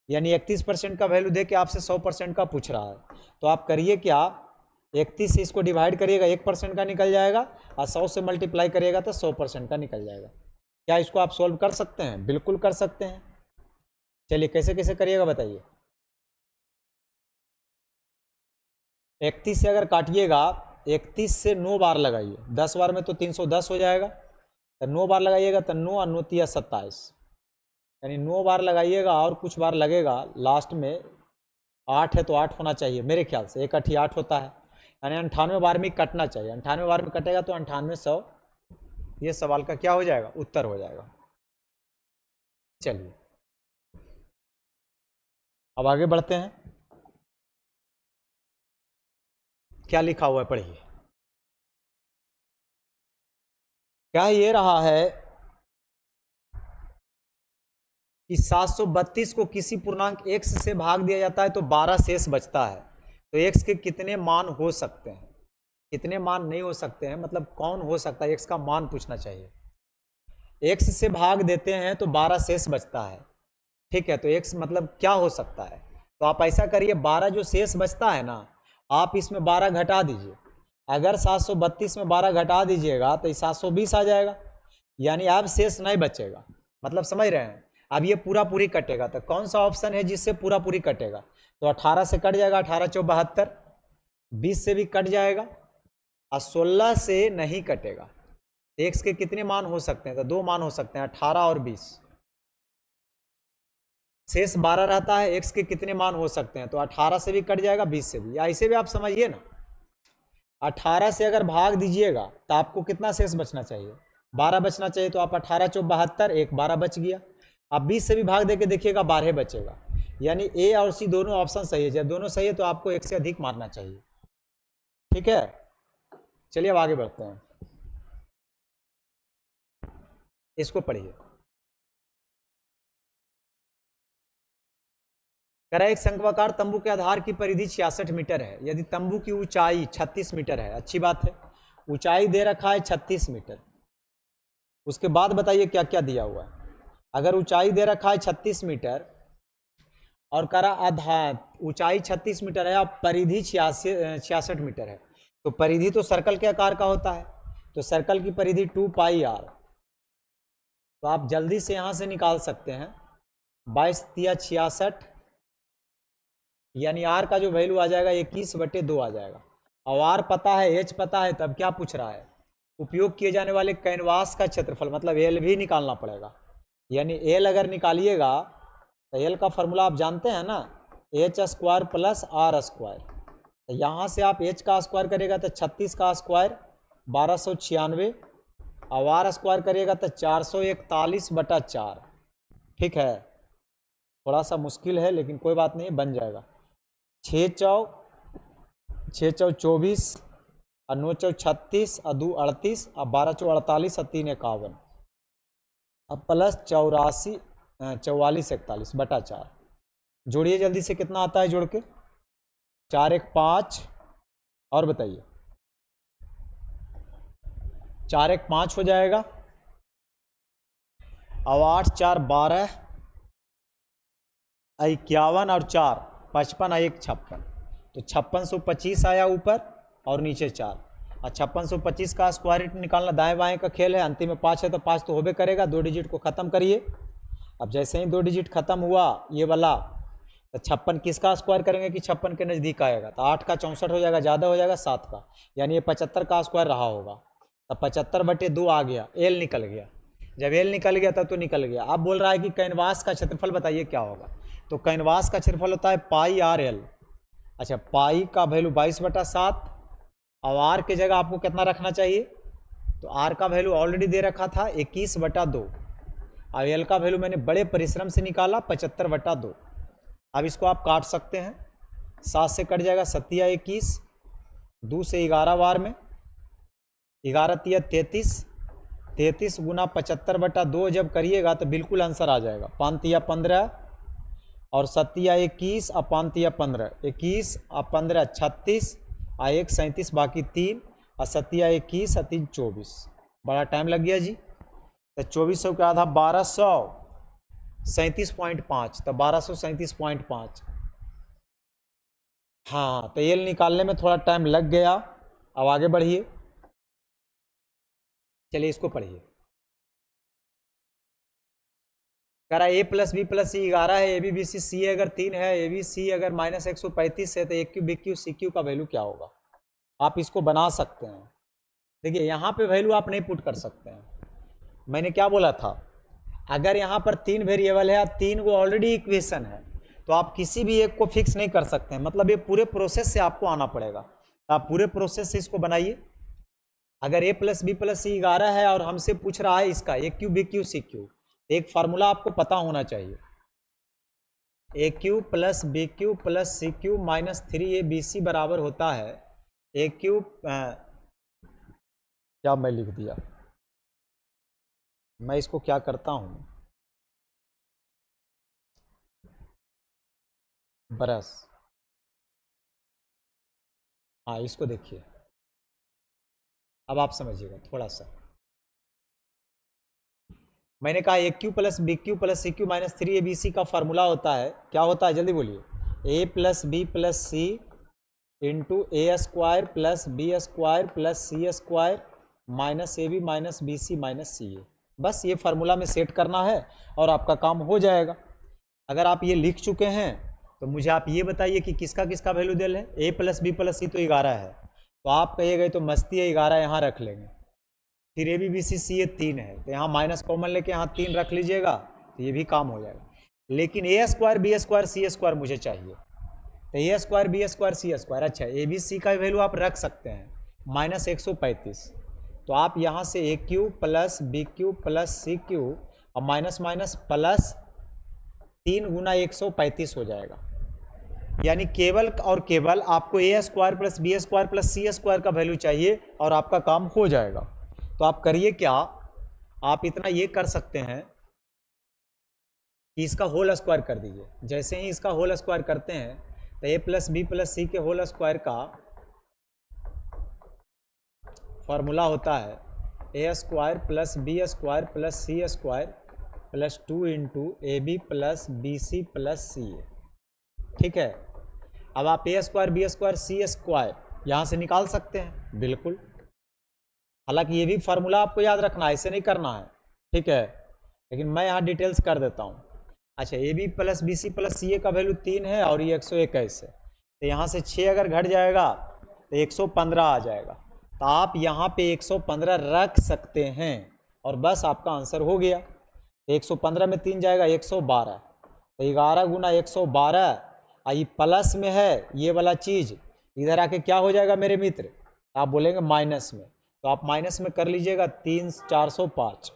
यानी 31% का वैल्यू दे के आपसे 100% का पूछ रहा है। तो आप करिए क्या, 31 से इसको डिवाइड करिएगा 1% का निकल जाएगा, और 100 से मल्टीप्लाई करिएगा तो 100% का निकल जाएगा। क्या इसको आप सोल्व कर सकते हैं? बिल्कुल कर सकते हैं। चलिए कैसे कैसे करिएगा बताइए। 31 से अगर काटिएगा 31 से 9 बार लगाइए, 10 बार में तो 310 हो जाएगा, तो 9 बार लगाइएगा तो 9 और 9 तिया 27, यानी 9 बार लगाइएगा और कुछ बार लगेगा लास्ट में। 8 है तो 8 होना चाहिए मेरे ख्याल से, 1 8 8 होता है, यानी 98 बार में कटना चाहिए। 98 बार में कटेगा तो 9800 ये सवाल का क्या हो जाएगा, उत्तर हो जाएगा। चलिए अब आगे बढ़ते हैं, क्या लिखा हुआ है पढ़िए। क्या ये रहा है कि 732 को किसी पूर्णांक x से भाग दिया जाता है तो 12 शेष बचता है, तो x के कितने मान हो सकते हैं, कितने मान नहीं हो सकते हैं, मतलब कौन हो सकता है, x का मान पूछना चाहिए। x से भाग देते हैं तो 12 शेष बचता है, ठीक है, तो x मतलब क्या हो सकता है, तो आप ऐसा करिए 12 जो शेष बचता है ना, आप इसमें 12 घटा दीजिए। अगर 732 में 12 घटा दीजिएगा तो 720 आ जाएगा, यानी अब शेष नहीं बचेगा, मतलब समझ रहे हैं। अब ये पूरा पूरी कटेगा, तो कौन सा ऑप्शन है जिससे पूरा पूरी कटेगा, तो 18 से कट जाएगा, 18 चौ 72, 20 से भी कट जाएगा और 16 से नहीं कटेगा। x के कितने मान हो सकते हैं, तो 2 मान हो सकते हैं, 18 और 20। शेष 12 रहता है, x के कितने मान हो सकते हैं, तो 18 से भी कट जाएगा, 20 से भी, या ऐसे भी आप समझिए ना, 18 से अगर भाग दीजिएगा तो आपको कितना शेष बचना चाहिए, 12 बचना चाहिए, तो आप 18 चौ 72, एक 12 बच गया। आप 20 से भी भाग देके देखिएगा 12 बचेगा, यानी ए और सी दोनों ऑप्शन सही है। जब दोनों सही है तो आपको एक से अधिक मारना चाहिए, ठीक है। चलिए अब आगे बढ़ते हैं, इसको पढ़िए। कह रहा है एक शंक्वाकार तंबू के आधार की परिधि 66 मीटर है, यदि तंबू की ऊंचाई 36 मीटर है, अच्छी बात है, ऊंचाई दे रखा है 36 मीटर, उसके बाद बताइए क्या क्या दिया हुआ है। अगर ऊंचाई दे रखा है 36 मीटर और कह रहा आधार ऊंचाई 36 मीटर है और परिधि 66 मीटर है, तो परिधि तो सर्कल के आकार का होता है, तो सर्कल की परिधि 2 पाई r, तो आप जल्दी से यहां से निकाल सकते हैं 22 तिया 66, यानी r का जो वैल्यू आ जाएगा 21/2 आ जाएगा। और r पता है, h पता है, तब क्या पूछ रहा है, उपयोग किए जाने वाले कैनवास का क्षेत्रफल मतलब l भी निकालना पड़ेगा, यानी l अगर निकालिएगा तो l का फॉर्मूला आप जानते हैं ना, h² + r², तो यहाँ से आप h का स्क्वायर करेगा तो 36 का स्क्वायर 1296 और r² करेगा तो 441/4, ठीक है, थोड़ा सा मुश्किल है लेकिन कोई बात नहीं, बन जाएगा। 6 चौ 24 और 9 चौ 36 और 2 38 और 12 चौ 48 और 3 51 अब प्लस 84 44 41/4, जोड़िए जल्दी से, कितना आता है जोड़ के, 4 1 5 और बताइए, 4 1 5 हो जाएगा, अब 8 4 12 51 और 4 55 और 1 56, तो 5625 आया ऊपर और नीचे 4, और 5625 का स्क्वायर रूट निकालना दाएं बाएं का खेल है, अंतिम में 5 है तो 5 तो होबे करेगा, 2 डिजिट को ख़त्म करिए। अब जैसे ही 2 डिजिट खत्म हुआ ये वाला, तो 56 किसका स्क्वायर करेंगे कि 56 के नज़दीक आएगा, तो 8 का 64 हो जाएगा, ज़्यादा हो जाएगा 7 का, यानी ये 75 का स्क्वायर रहा होगा, तब 75/2 आ गया, एल निकल गया। जब एल निकल गया तब तो निकल गया। अब बोल रहा है कि कैनवास का क्षेत्रफल बताइए क्या होगा, तो कैनवास का क्षेत्रफल होता है पाई आर एल। अच्छा, पाई का वैल्यू 22/7 और आर की जगह आपको कितना रखना चाहिए, तो आर का वैल्यू ऑलरेडी दे रखा था 21/2 और एल का वैल्यू मैंने बड़े परिश्रम से निकाला 75/2। अब इसको आप काट सकते हैं, 7 से कट जाएगा 7 या 21, 2 से 11 बार में 11 तिया 33, 33 गुना 75/2 जब करिएगा तो बिल्कुल आंसर आ जाएगा, 5 तिया 15 और 7 तिया 21 और 5 तिया 15, 21 और 15 36 और 1 37 बाकी 3 और 7 तिया 21 और 3 24, बड़ा टाइम लग गया जी, तो 2400 का आधा 1237.5, तो 1237.5, हाँ, तो एल निकालने में थोड़ा टाइम लग गया। अब आगे बढ़िए, चलिए इसको पढ़िए। कह रहा a + b + c 11 है, ab bc c अगर 3 है, ab c अगर -135 है तो a cube b cube c cube का वैल्यू क्या होगा। आप इसको बना सकते हैं। देखिए यहाँ पे वैल्यू आप नहीं पुट कर सकते हैं। मैंने क्या बोला था, अगर यहाँ पर 3 वेरिएबल है, 3 को ऑलरेडी इक्वेशन है, तो आप किसी भी एक को फिक्स नहीं कर सकते हैं। मतलब ये पूरे प्रोसेस से आपको आना पड़ेगा। तो आप पूरे प्रोसेस से इसको बनाइए। अगर a plus b plus c 11 है और हमसे पूछ रहा है इसका a cube b cube c cube, एक फार्मूला आपको पता होना चाहिए, a cube plus b cube plus c cube minus 3ab बराबर होता है ए क्यू, क्या मैं लिख दिया, मैं इसको क्या करता हूँ, ब्रश, हाँ इसको देखिए, अब आप समझिएगा थोड़ा सा। मैंने कहा a cube plus b cube plus c cube minus 3abc का फार्मूला होता है, क्या होता है जल्दी बोलिए, a plus b plus c into a square plus b square plus c square minus a b minus b c minus c a. बस ये फार्मूला में सेट करना है और आपका काम हो जाएगा। अगर आप ये लिख चुके हैं तो मुझे आप ये बताइए कि किसका किसका वैल्यू दिल है। ए प्लस बी प्लस सी तो 11 है, तो आप कहिएगा तो मस्ती है 11 यहाँ रख लेंगे। फिर ए बी बी सी सी ये 3 है, तो यहाँ माइनस कॉमन लेके यहाँ 3 रख लीजिएगा, तो ये भी काम हो जाएगा। लेकिन ए square b square c square मुझे चाहिए, तो ए square b square c square, अच्छा ए बी सी का वैल्यू आप रख सकते हैं माइनस 135। तो आप यहाँ से a cube plus b cube plus c cube और माइनस माइनस प्लस 3 गुना 135 हो जाएगा। यानी केवल और केवल आपको a square plus b square plus c square का वैल्यू चाहिए और आपका काम हो जाएगा। तो आप करिए क्या, आप इतना ये कर सकते हैं कि इसका होल स्क्वायर कर दीजिए। जैसे ही इसका होल स्क्वायर करते हैं तो a plus b plus c के होल स्क्वायर का फॉर्मूला होता है ए square plus b square plus c square plus 2 into a b plus b c plus c a. ठीक है, अब आप a square b square c square यहाँ से निकाल सकते हैं, बिल्कुल। हालांकि ये भी फार्मूला आपको याद रखना है, ऐसे नहीं करना है, ठीक है, लेकिन मैं यहाँ डिटेल्स कर देता हूँ। अच्छा, a b plus b c plus c a का वैल्यू 3 है और ये 121 है, तो यहाँ से 6 अगर घट जाएगा तो 115 आ जाएगा। तो आप यहाँ पे 115 रख सकते हैं और बस आपका आंसर हो गया। 115 में 3 जाएगा 112, तो 11 गुना 112, ये प्लस में है ये वाला चीज़, इधर आके क्या हो जाएगा मेरे मित्र, आप बोलेंगे माइनस में, तो आप माइनस में कर लीजिएगा 3 405।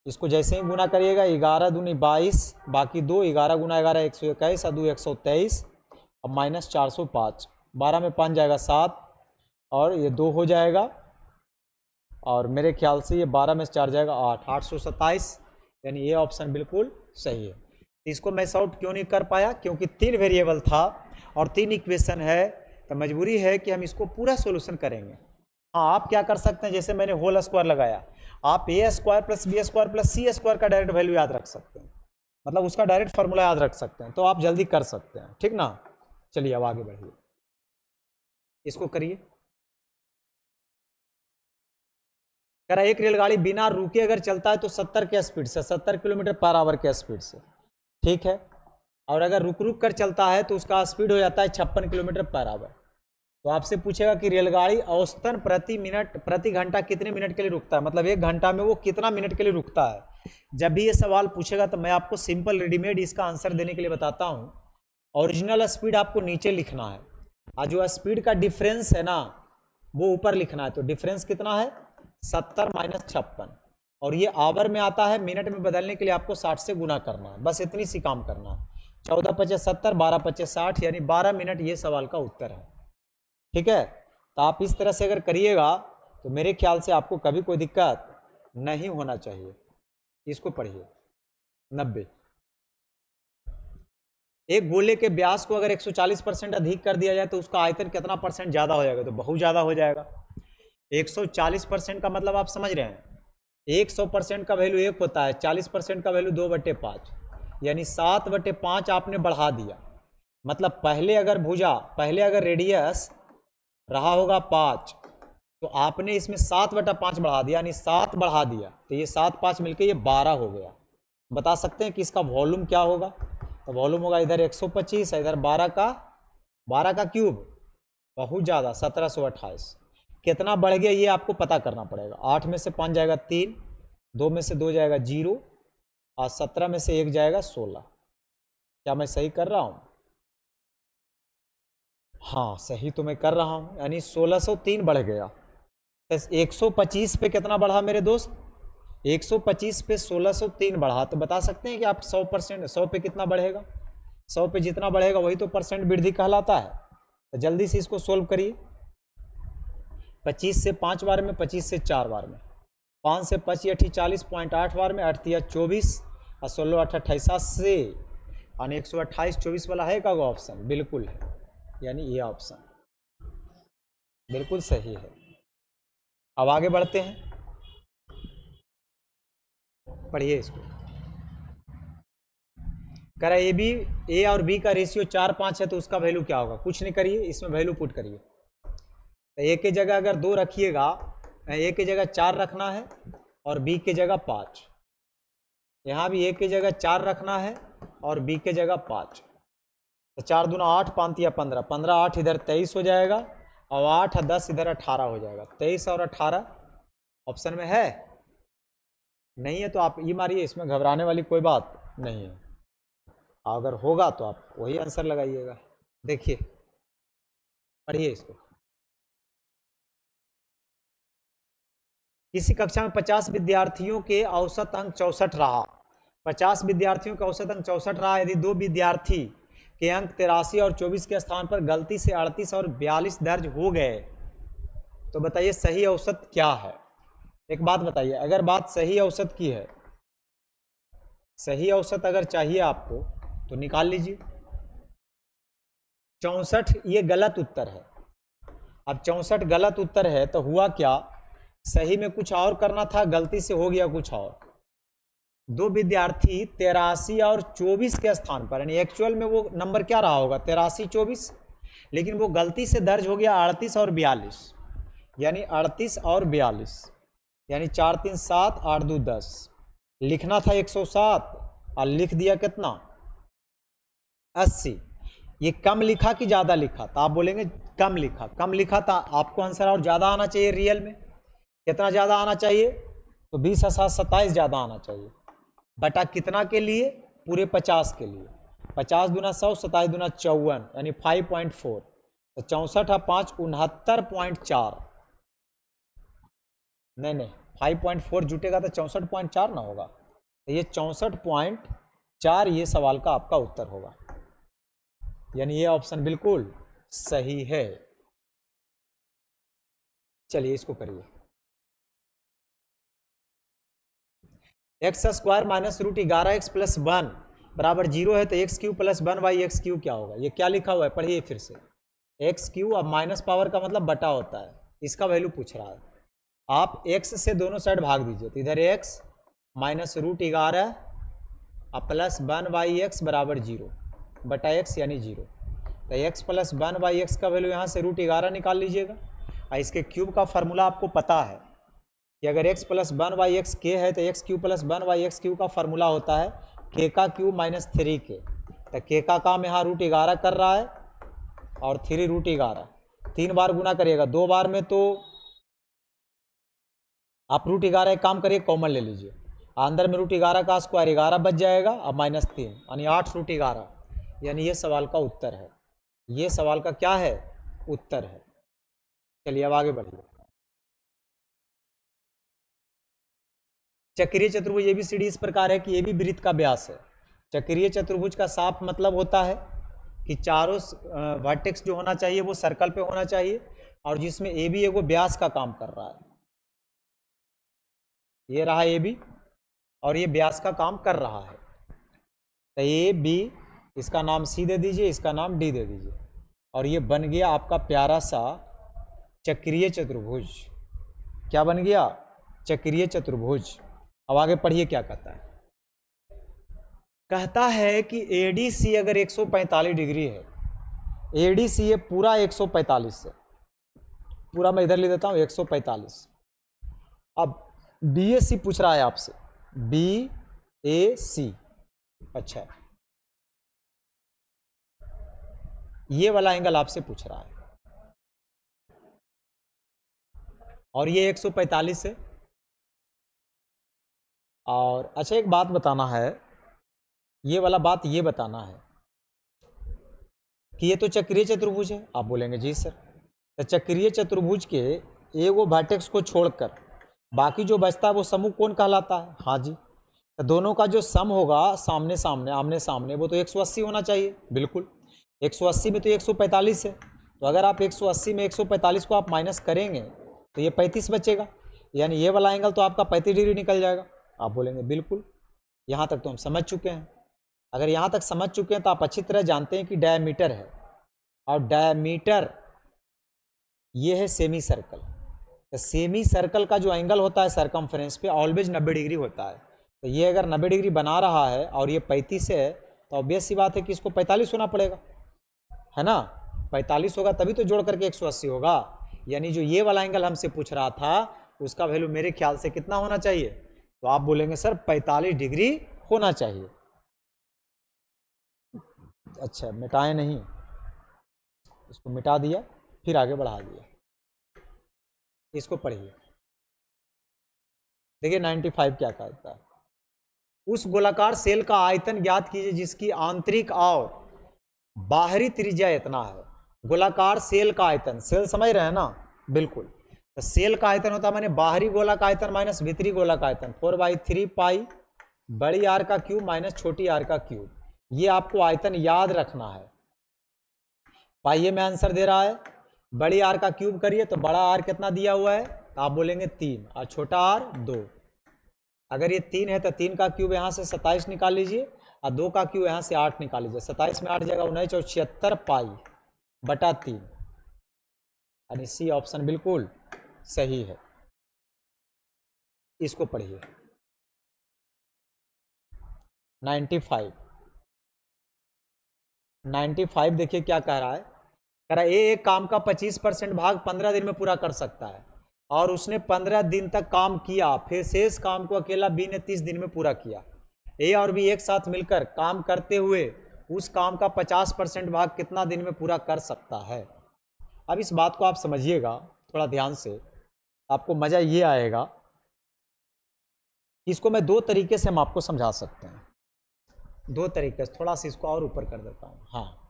इसको जैसे ही गुना करिएगा 11 दूनी 22, बाकी 2, 11 गुना 11 121 और 2 123 और माइनस 405, 12 में 5 जाएगा 7 और ये 2 हो जाएगा, और मेरे ख्याल से ये 12 में 4 जाएगा 8, 827, यानी ये ऑप्शन बिल्कुल सही है। इसको मैं सॉल्व क्यों नहीं कर पाया, क्योंकि 3 वेरिएबल था और 3 इक्वेशन है, तो मजबूरी है कि हम इसको पूरा सोल्यूशन करेंगे। हाँ, आप क्या कर सकते हैं, जैसे मैंने होल स्क्वायर लगाया, आप a square plus b square plus c square का डायरेक्ट वैल्यू याद रख सकते हैं, मतलब उसका डायरेक्ट फार्मूला याद रख सकते हैं, तो आप जल्दी कर सकते हैं, ठीक ना। चलिए अब आगे बढ़िए, इसको करिए। कह रहा है एक रेलगाड़ी बिना रुके अगर चलता है तो 70 के स्पीड से, 70 किलोमीटर पर आवर के स्पीड से, ठीक है, और अगर रुक रुक कर चलता है तो उसका स्पीड हो जाता है 56 किलोमीटर पर आवर। तो आपसे पूछेगा कि रेलगाड़ी औसतन प्रति घंटा कितने मिनट के लिए रुकता है, मतलब 1 घंटा में वो कितना मिनट के लिए रुकता है। जब भी ये सवाल पूछेगा तो मैं आपको सिंपल रेडीमेड इसका आंसर देने के लिए बताता हूँ। ओरिजिनल स्पीड आपको नीचे लिखना है और जो स्पीड का डिफरेंस है ना वो ऊपर लिखना है। तो डिफरेंस कितना है, 70 माइनस 56, और ये आवर में आता है, मिनट में बदलने के लिए आपको 60 से गुना करना है, बस इतनी सी काम करना है। 14 पचे 70, 12 पचे 60, यानी 12 मिनट ये सवाल का उत्तर है, ठीक है। तो आप इस तरह से अगर करिएगा तो मेरे ख्याल से आपको कभी कोई दिक्कत नहीं होना चाहिए। इसको पढ़िए। 90, एक गोले के व्यास को अगर 140% अधिक कर दिया जाए तो उसका आयतन कितना परसेंट ज़्यादा हो जाएगा, तो बहुत ज़्यादा हो जाएगा। 140% का मतलब आप समझ रहे हैं, 100% का वैल्यू 1 होता है, 40% का वैल्यू 2/5, यानी 7/5 आपने बढ़ा दिया। मतलब पहले अगर रेडियस रहा होगा 5, तो आपने इसमें 7/5 बढ़ा दिया, यानी 7 बढ़ा दिया, तो ये 7 5 मिलके ये 12 हो गया। बता सकते हैं कि इसका वॉल्यूम क्या होगा, तो वॉल्यूम होगा इधर 125, इधर 12 का क्यूब, बहुत ज़्यादा 1728। कितना बढ़ गया ये आपको पता करना पड़ेगा। 8 में से 5 जाएगा 3, 2 में से 2 जाएगा 0 और 17 में से 1 जाएगा 16। क्या मैं सही कर रहा हूँ? हाँ सही तो मैं कर रहा हूँ, यानी 1603 बढ़ गया। 125 पे कितना बढ़ा मेरे दोस्त? 125 पे 1603 बढ़ा। तो बता सकते हैं कि आप 100%, 100 पे कितना बढ़ेगा? 100 पे जितना बढ़ेगा वही तो परसेंट वृद्धि कहलाता है। तो जल्दी से इसको सोल्व करिए। 25 से 5 बार में, 25 से 4 बार में, 5 से 25 अठी 40.8 बार में, 8 या 24 और 16 8 28 से, यानी 128 24 वाला है का वो ऑप्शन? बिल्कुल है, यानी ये ऑप्शन बिल्कुल सही है। अब आगे बढ़ते हैं, पढ़िए इसको। कह रहा है ए और बी का रेशियो 4:5 है तो उसका वैल्यू क्या होगा? कुछ नहीं करिए, इसमें वैल्यू पुट करिए। तो ए की जगह अगर 2 रखिएगा, ए की जगह 4 रखना है और बी की जगह 5। यहाँ भी ए की जगह 4 रखना है और बी की जगह 5। तो 4 दूना 8, 5 या 15, 15 8 इधर 23 हो जाएगा और 8 और 10 इधर 18 हो जाएगा। 23 और 18 ऑप्शन में है? नहीं है तो आप ये मारिए, इसमें घबराने वाली कोई बात नहीं है। अगर होगा तो आप वही आंसर लगाइएगा। देखिए पढ़िए इसको। किसी कक्षा में 50 विद्यार्थियों के औसत अंक 64 रहा। 50 विद्यार्थियों का औसत अंक 64 रहा। यदि 2 विद्यार्थी के अंक 83 और 24 के स्थान पर गलती से 38 और 42 दर्ज हो गए तो बताइए सही औसत क्या है? एक बात बताइए, अगर बात सही औसत की है, सही औसत अगर चाहिए आपको तो निकाल लीजिए। 64 ये गलत उत्तर है। अब 64 गलत उत्तर है तो हुआ क्या? सही में कुछ और करना था, गलती से हो गया कुछ और। 2 विद्यार्थी 83 और 24 के स्थान पर, यानी एक्चुअल में वो नंबर क्या रहा होगा? 83 24, लेकिन वो गलती से दर्ज हो गया 38 और 42, यानी 38 और 42, यानी 4 3 7 8 2 10। लिखना था 107 और लिख दिया कितना? 80। ये कम लिखा कि ज़्यादा लिखा? तो आप बोलेंगे कम लिखा। कम लिखा था, आपको आंसर और ज़्यादा आना चाहिए। रियल में कितना ज़्यादा आना चाहिए? तो 20 और 7 27 ज़्यादा आना चाहिए। बटा कितना के लिए? पूरे 50 के लिए। 50 दूना 100, 27 दूना 54, यानी 5.4। तो 64 और 5 69.4। नहीं 5.4 जुटेगा तो 64.4 ना होगा। तो ये 64.4 ये सवाल का आपका उत्तर होगा, यानी ये ऑप्शन बिल्कुल सही है। चलिए इसको करिए। x² minus root 11x plus 1 बराबर 0 है तो x³ प्लस 1/x³ क्या होगा? ये क्या लिखा हुआ है? पढ़िए फिर से। x³ अब माइनस पावर का मतलब बटा होता है, इसका वैल्यू पूछ रहा है। आप x से दोनों साइड भाग दीजिए तो इधर x माइनस रूट 11 और प्लस 1/x बराबर 0 बटा x यानी 0। तो x प्लस 1/x का वैल्यू यहाँ से रूट 11 निकाल लीजिएगा। और इसके क्यूब का फार्मूला आपको पता है कि अगर x प्लस 1/x k है तो x³ प्लस 1/x³ का फार्मूला होता है k का क्यूब माइनस 3k। तो k का काम यहाँ रूट 11 कर रहा है और 3 रूट 11, 3 बार गुना करिएगा, 2 बार में तो आप रूट 11 एक काम करिए कॉमन ले लीजिए, अंदर में रूट 11 का स्क्वायर 11 बच जाएगा और माइनस 3 यानी 8 रूट 11, यानी ये सवाल का उत्तर है। ये सवाल का क्या है? उत्तर है। चलिए अब आगे बढ़िए। चक्रीय चतुर्भुज ABCD इस प्रकार है कि AB वृत्त का व्यास है। चक्रीय चतुर्भुज का साफ मतलब होता है कि चारों वर्टेक्स जो होना चाहिए वो सर्कल पे होना चाहिए और जिसमें AB एगो व्यास का काम कर रहा है। ये रहा AB और ये व्यास का काम कर रहा है। तो AB, इसका नाम C दे दीजिए, इसका नाम D दे दीजिए और ये बन गया आपका प्यारा सा चक्रीय चतुर्भुज। क्या बन गया? चक्रीय चतुर्भुज। अब आगे पढ़िए क्या कहता है। कहता है कि ADC अगर 145 डिग्री है, ADC ये पूरा 145 से, पूरा मैं इधर ले देता हूँ 145। अब BAC पूछ रहा है आपसे, BAC। अच्छा, ये वाला एंगल आपसे पूछ रहा है। और ये 145 है। और अच्छा एक बात बताना है, ये वाला बात ये बताना है कि ये तो चक्रीय चतुर्भुज है। आप बोलेंगे जी सर, तो चक्रीय चतुर्भुज के एगो वर्टेक्स को छोड़कर बाकी जो बचता है वो समूह कौन कहलाता है? हाँ जी, तो दोनों का जो सम होगा सामने सामने आमने सामने वो तो 180 होना चाहिए। बिल्कुल, 180 में तो 145 है, तो अगर आप 180 में 145 को आप माइनस करेंगे तो ये 35 बचेगा, यानी ये वाला एंगल तो आपका 35 डिग्री निकल जाएगा। आप बोलेंगे बिल्कुल, यहाँ तक तो हम समझ चुके हैं। अगर यहाँ तक समझ चुके हैं तो आप अच्छी तरह जानते हैं कि डायमीटर है, और डायमीटर ये है सेमी सर्कल। तो सेमी सर्कल का जो एंगल होता है सरकमफ्रेंस पे ऑलवेज 90 डिग्री होता है। तो ये अगर 90 डिग्री बना रहा है और ये 35 है, तो ऑब्वियस सी बात है कि इसको 45 होना पड़ेगा, है ना। 45 होगा तभी तो जोड़ करके 180 होगा। यानी जो ये वाला एंगल हमसे पूछ रहा था उसका वैल्यू मेरे ख्याल से कितना होना चाहिए? तो आप बोलेंगे सर 45 डिग्री होना चाहिए। अच्छा, मिटाए नहीं, इसको मिटा दिया फिर आगे बढ़ा दिया। इसको पढ़िए, देखिए 95 क्या कहता है। उस गोलाकार सेल का आयतन ज्ञात कीजिए जिसकी आंतरिक और बाहरी त्रिज्या इतना है। गोलाकार सेल का आयतन, सेल समझ रहे हैं ना? बिल्कुल, तो सेल का आयतन होता है मैंने बाहरी गोला का आयतन माइनस भीतरी गोला का आयतन, 4/3 पाई बड़ी आर का क्यूब माइनस छोटी आर का क्यूब। ये आपको आयतन याद रखना है। पाइये में आंसर दे रहा है, बड़ी आर का क्यूब करिए तो बड़ा आर कितना दिया हुआ है? तो आप बोलेंगे 3 और छोटा आर 2। अगर ये 3 है तो 3 का क्यूब यहाँ से 27 निकाल लीजिए और 2 का क्यूब यहाँ से 8 निकाल लीजिए। 27 में 8 जाएगा 19 और 76 पाई बटा 3, यानी सी ऑप्शन बिल्कुल सही है। इसको पढ़िए 95 देखिए क्या कह रहा है। कह रहा है एक काम का 25% भाग 15 दिन में पूरा कर सकता है और उसने 15 दिन तक काम किया, फिर शेष काम को अकेला बी ने 30 दिन में पूरा किया। ए और बी एक साथ मिलकर काम करते हुए उस काम का 50% भाग कितना दिन में पूरा कर सकता है? अब इस बात को आप समझिएगा थोड़ा ध्यान से, आपको मजा ये आएगा। इसको मैं 2 तरीके से हम आपको समझा सकते हैं, 2 तरीके से। थोड़ा सा इसको और ऊपर कर देता हूँ। हाँ,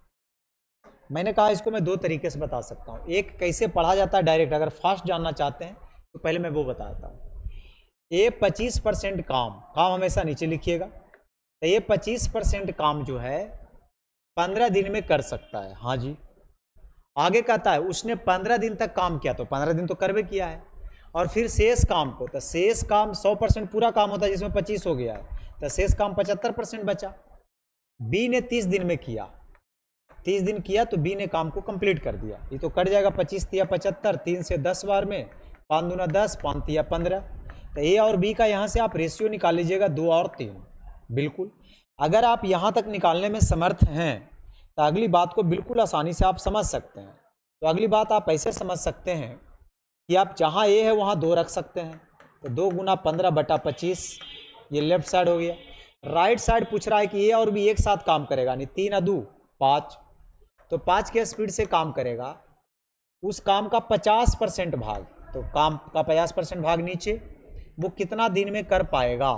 मैंने कहा इसको मैं 2 तरीके से बता सकता हूँ। एक कैसे पढ़ा जाता है डायरेक्ट, अगर फास्ट जानना चाहते हैं तो पहले मैं वो बताता हूँ। ये 25% काम हमेशा नीचे लिखिएगा। तो ये 25% काम जो है 15 दिन में कर सकता है। हाँ जी, आगे कहता है उसने 15 दिन तक काम किया, तो 15 दिन तो करवे किया है। और फिर शेष काम को, तो शेष काम 100% पूरा काम होता है जिसमें 25 हो गया है, तो शेष काम 75% बचा। बी ने 30 दिन में किया, 30 दिन किया तो बी ने काम को कंप्लीट कर दिया। ये तो कट जाएगा 25 तिया 75, 3 से 10 बार में 5 दूना 10, 5 तिया 15। तो ए और बी का यहाँ से आप रेशियो निकाल लीजिएगा 2 और 3। बिल्कुल, अगर आप यहाँ तक निकालने में समर्थ हैं तो अगली बात को बिल्कुल आसानी से आप समझ सकते हैं। तो अगली बात आप ऐसे समझ सकते हैं कि आप जहाँ ए है वहाँ 2 रख सकते हैं, तो 2 गुना 15 बटा 25, ये लेफ्ट साइड हो गया। राइट साइड पूछ रहा है कि ए और बी एक साथ काम करेगा, नहीं 3 और 2 5, तो 5 के स्पीड से काम करेगा। उस काम का 50% भाग, तो काम का 50% भाग नीचे, वो कितना दिन में कर पाएगा?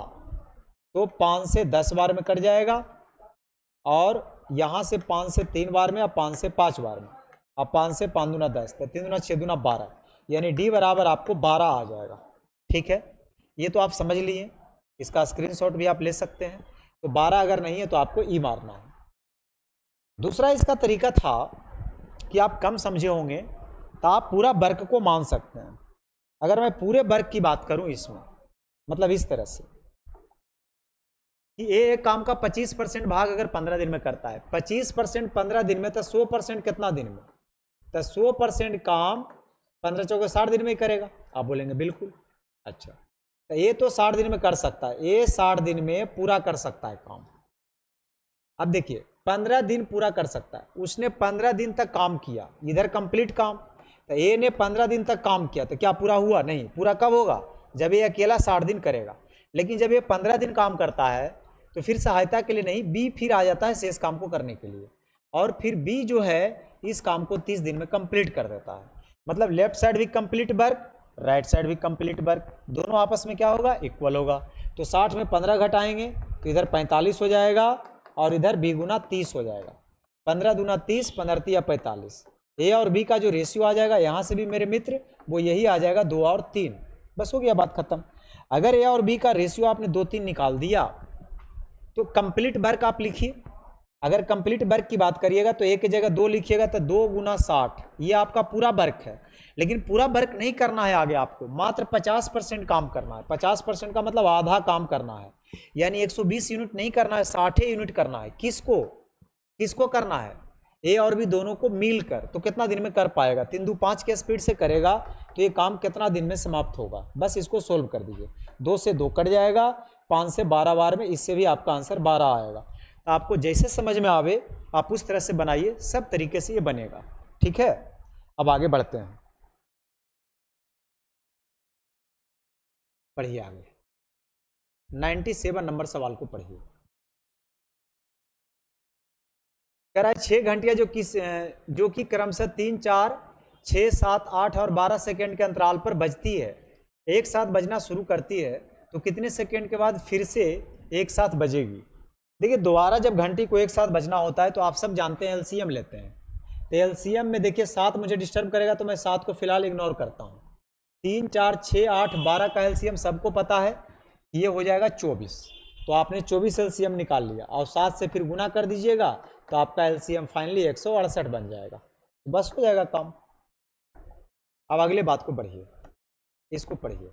तो 5 से 10 बार में कट जाएगा, और यहाँ से 5 से 3 बार में, और 5 से 5 बार में, और 5 से 5 दूना 10, तो 3 दूना 6 दूना 12, यानी डी बराबर आपको 12 आ जाएगा। ठीक है, ये तो आप समझ लिए, इसका स्क्रीनशॉट भी आप ले सकते हैं। तो 12 अगर नहीं है तो आपको ई मारना है। दूसरा इसका तरीका था कि आप कम समझे होंगे तो आप पूरा वर्क को मान सकते हैं। अगर मैं पूरे वर्क की बात करूं इसमें, मतलब इस तरह से कि एक काम का 25% भाग अगर 15 दिन में करता है, 25% 15 दिन में, तो 100% कितना दिन में? तो 100% काम 15 चौके 60 दिन में ही करेगा। आप बोलेंगे बिल्कुल। अच्छा, तो ये तो 60 दिन में कर सकता है, ये 60 दिन में पूरा कर सकता है काम। अब देखिए 15 दिन पूरा कर सकता है, उसने 15 दिन तक काम किया, इधर कंप्लीट काम। तो ए ने 15 दिन तक काम किया, तो क्या पूरा हुआ? नहीं। पूरा कब होगा? जब ये अकेला 60 दिन करेगा। लेकिन जब ये 15 दिन काम करता है तो फिर सहायता के लिए नहीं, बी फिर आ जाता है शेष काम को करने के लिए, और फिर बी जो है इस काम को 30 दिन में कंप्लीट कर देता है। मतलब लेफ्ट साइड भी कंप्लीट वर्क, राइट साइड भी कंप्लीट वर्क, दोनों आपस में क्या होगा, इक्वल होगा। तो 60 में 15 घटाएंगे तो इधर 45 हो जाएगा और इधर b गुना 30 हो जाएगा। 15 दूना 30, 15 या 45। ए और बी का जो रेशियो आ जाएगा यहाँ से भी मेरे मित्र वो यही आ जाएगा 2 और 3। बस हो गया बात खत्म। अगर ए और बी का रेशियो आपने 2, 3 निकाल दिया तो कंप्लीट वर्क आप लिखिए। अगर कंप्लीट वर्क की बात करिएगा तो एक की जगह 2 लिखिएगा तो 2 गुना 60, ये आपका पूरा वर्क है। लेकिन पूरा वर्क नहीं करना है आगे, आपको मात्र 50% काम करना है। 50% का मतलब आधा काम करना है, यानी 120 यूनिट नहीं करना है, 60 यूनिट करना है। किसको किसको करना है, ए और बी दोनों को मिलकर। तो कितना दिन में कर पाएगा, 3 दू 5 के स्पीड से करेगा तो ये काम कितना दिन में समाप्त होगा। बस इसको सोल्व कर दीजिए, 2 से 2 कट जाएगा, 5 से 12 बार में, इससे भी आपका आंसर 12 आएगा। तो आपको जैसे समझ में आवे आप उस तरह से बनाइए, सब तरीके से ये बनेगा। ठीक है, अब आगे बढ़ते हैं, पढ़िए आगे 97 नंबर सवाल को पढ़िए। कह रहा है 6 घंटियां जो कि क्रमशः 3, 4, 6, 7, 8 और 12 सेकेंड के अंतराल पर बजती है, एक साथ बजना शुरू करती है तो कितने सेकेंड के बाद फिर से एक साथ बजेगी। देखिए दोबारा जब घंटी को एक साथ बजना होता है तो आप सब जानते हैं एलसीएम लेते हैं। तो एलसीएम में देखिए 7 मुझे डिस्टर्ब करेगा तो मैं 7 को फिलहाल इग्नोर करता हूँ। 3, 4, 6, 8, 12 का एलसीएम सबको पता है, ये हो जाएगा 24। तो आपने 24 एलसीएम निकाल लिया और 7 से फिर गुना कर दीजिएगा तो आपका एलसीएम फाइनली 168 बन जाएगा। तो बस हो जाएगा काम। अब अगले बात को बढ़िए, इसको पढ़िए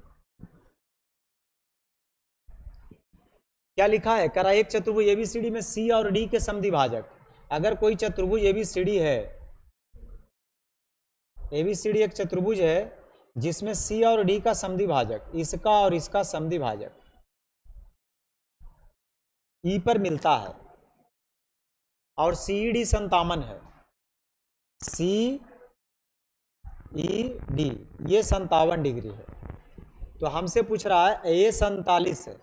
क्या लिखा है। करा एक चतुर्भुज एबीसीडी में सी और डी के समद्विभाजक, अगर कोई चतुर्भुज एबीसीडी है, एबीसीडी एक चतुर्भुज है जिसमें सी और डी का समद्विभाजक, इसका और इसका समद्विभाजक ई पर मिलता है और सी डी 57 है, सी ई डी ये 57 डिग्री है। तो हमसे पूछ रहा है ए 47 है,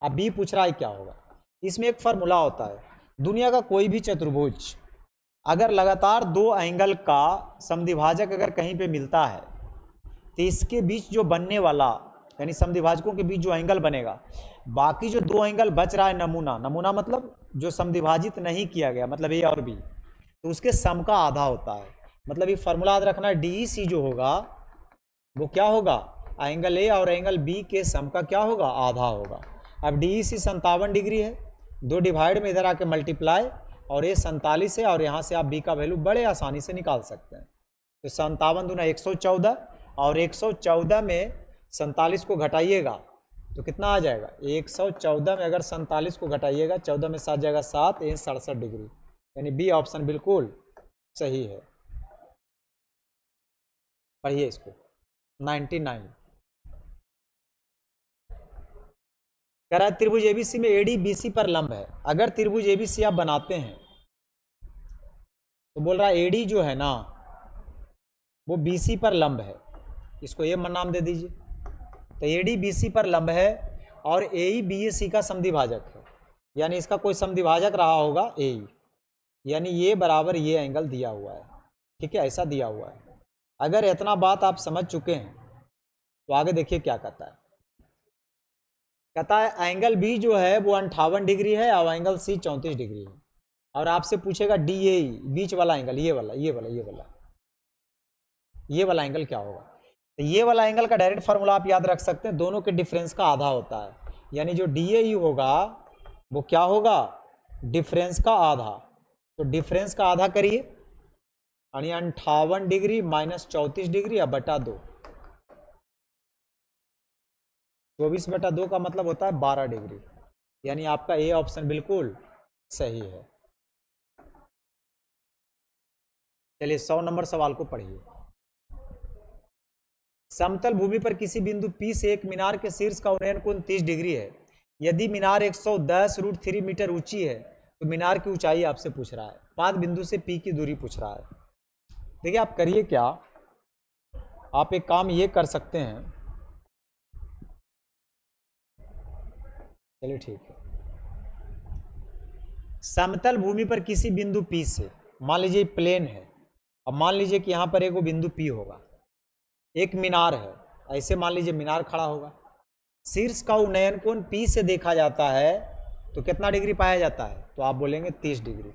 अब बी पूछ रहा है क्या होगा। इसमें एक फार्मूला होता है, दुनिया का कोई भी चतुर्भुज अगर लगातार 2 एंगल का समद्विभाजक अगर कहीं पे मिलता है तो इसके बीच जो बनने वाला, यानी समद्विभाजकों के बीच जो एंगल बनेगा, बाकी जो 2 एंगल बच रहा है नमूना मतलब जो समद्विभाजित नहीं किया गया, मतलब ए और बी, तो उसके सम का आधा होता है। मतलब ये फार्मूला याद रखना, डी सी जो होगा वो क्या होगा, एंगल ए और एंगल बी के सम का क्या होगा, आधा होगा। अब डी सी 57 डिग्री है, 2 डिवाइड में इधर आके मल्टीप्लाई, और ये 47 है और यहाँ से आप बी का वैल्यू बड़े आसानी से निकाल सकते हैं। तो 57 दूना 114 और 114 में 47 को घटाइएगा तो कितना आ जाएगा, 114 में अगर 47 को घटाइएगा 14 में 7 जाएगा 7, ये 67 डिग्री, यानी बी ऑप्शन बिल्कुल सही है। पढ़िए इसको 99। कह रहा है त्रिभुज एबीसी में एडी बीसी पर लंब है, अगर त्रिभुज एबीसी आप बनाते हैं तो बोल रहा है एडी जो है ना वो बीसी पर लंब है, इसको ए नाम दे दीजिए। तो एडी बीसी पर लंब है और एई बीसी का समद्विभाजक है, यानी इसका कोई समद्विभाजक रहा होगा एई, यानी ये बराबर ये एंगल दिया हुआ है। ठीक है, ऐसा दिया हुआ है। अगर इतना बात आप समझ चुके हैं तो आगे देखिए क्या कहता है। कहता है एंगल बी जो है वो 58 डिग्री है और एंगल सी 34 डिग्री है, और आपसे पूछेगा डी ए बीच वाला एंगल, ये वाला एंगल क्या होगा। तो ये वाला एंगल का डायरेक्ट फार्मूला आप याद रख सकते हैं, दोनों के डिफरेंस का आधा होता है, यानी जो डी ए होगा वो क्या होगा, डिफरेंस का आधा। तो डिफरेंस का आधा करिए, यानी 58 डिग्री माइनस 34 डिग्री या बटा 2, 24/2 का मतलब होता है 12 डिग्री, यानी आपका ए ऑप्शन बिल्कुल सही है। चलिए 100 नंबर सवाल को पढ़िए। समतल भूमि पर किसी बिंदु P से एक मीनार के शीर्ष का उन्नयन कोण 30 डिग्री है। यदि मीनार 110√3 मीटर ऊंची है तो मीनार की ऊंचाई आपसे पूछ रहा है। पाद बिंदु से P की दूरी पूछ रहा है। देखिए आप करिए क्या, आप एक काम ये कर सकते हैं, चलिए ठीक है। समतल भूमि पर किसी बिंदु P से, मान लीजिए प्लेन है, अब मान लीजिए कि यहाँ पर एक बिंदु P होगा, एक मीनार है, ऐसे मान लीजिए मीनार खड़ा होगा, शीर्ष का उन्नयन कोण P से देखा जाता है तो कितना डिग्री पाया जाता है, तो आप बोलेंगे 30 डिग्री।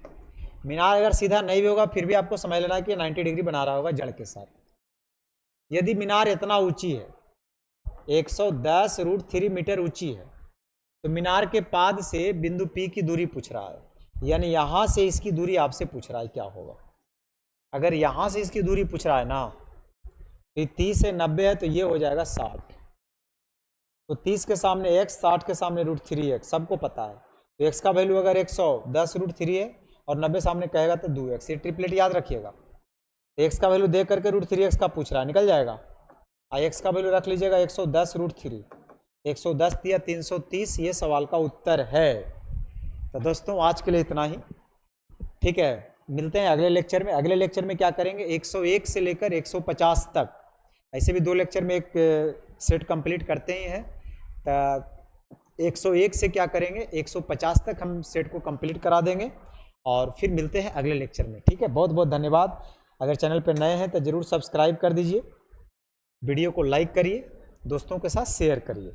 मीनार अगर सीधा नहीं भी होगा फिर भी आपको समझ लेना कि 90 डिग्री बना रहा होगा जड़ के साथ। यदि मीनार इतना ऊंची है, 110√3 मीटर ऊंची है, तो मीनार के पाद से बिंदु P की दूरी पूछ रहा है, यानी यहाँ से इसकी दूरी आपसे पूछ रहा है, क्या होगा? अगर यहाँ से इसकी दूरी पूछ रहा है ना, तो 30 से 90 है तो ये हो जाएगा 60। तो 30 के सामने x, 60 के सामने √3x, सबको पता है। तो x का वैल्यू अगर 110√3 है और 90 सामने कहेगा तो 2x, ये ट्रिपलेट याद रखिएगा। x का वैल्यू दे करके √3x का पूछ रहा है, निकल जाएगा। x का वैल्यू रख लीजिएगा 110√3, 110 दिया 330, ये सवाल का उत्तर है। तो दोस्तों आज के लिए इतना ही, ठीक है। मिलते हैं अगले लेक्चर में। अगले लेक्चर में क्या करेंगे, 101 से लेकर 150 तक, ऐसे भी 2 लेक्चर में एक सेट कंप्लीट करते ही हैं। तो 101 से क्या करेंगे, 150 तक हम सेट को कंप्लीट करा देंगे और फिर मिलते हैं अगले लेक्चर में, ठीक है। बहुत बहुत धन्यवाद। अगर चैनल पर नए हैं तो ज़रूर सब्सक्राइब कर दीजिए, वीडियो को लाइक करिए, दोस्तों के साथ शेयर करिए।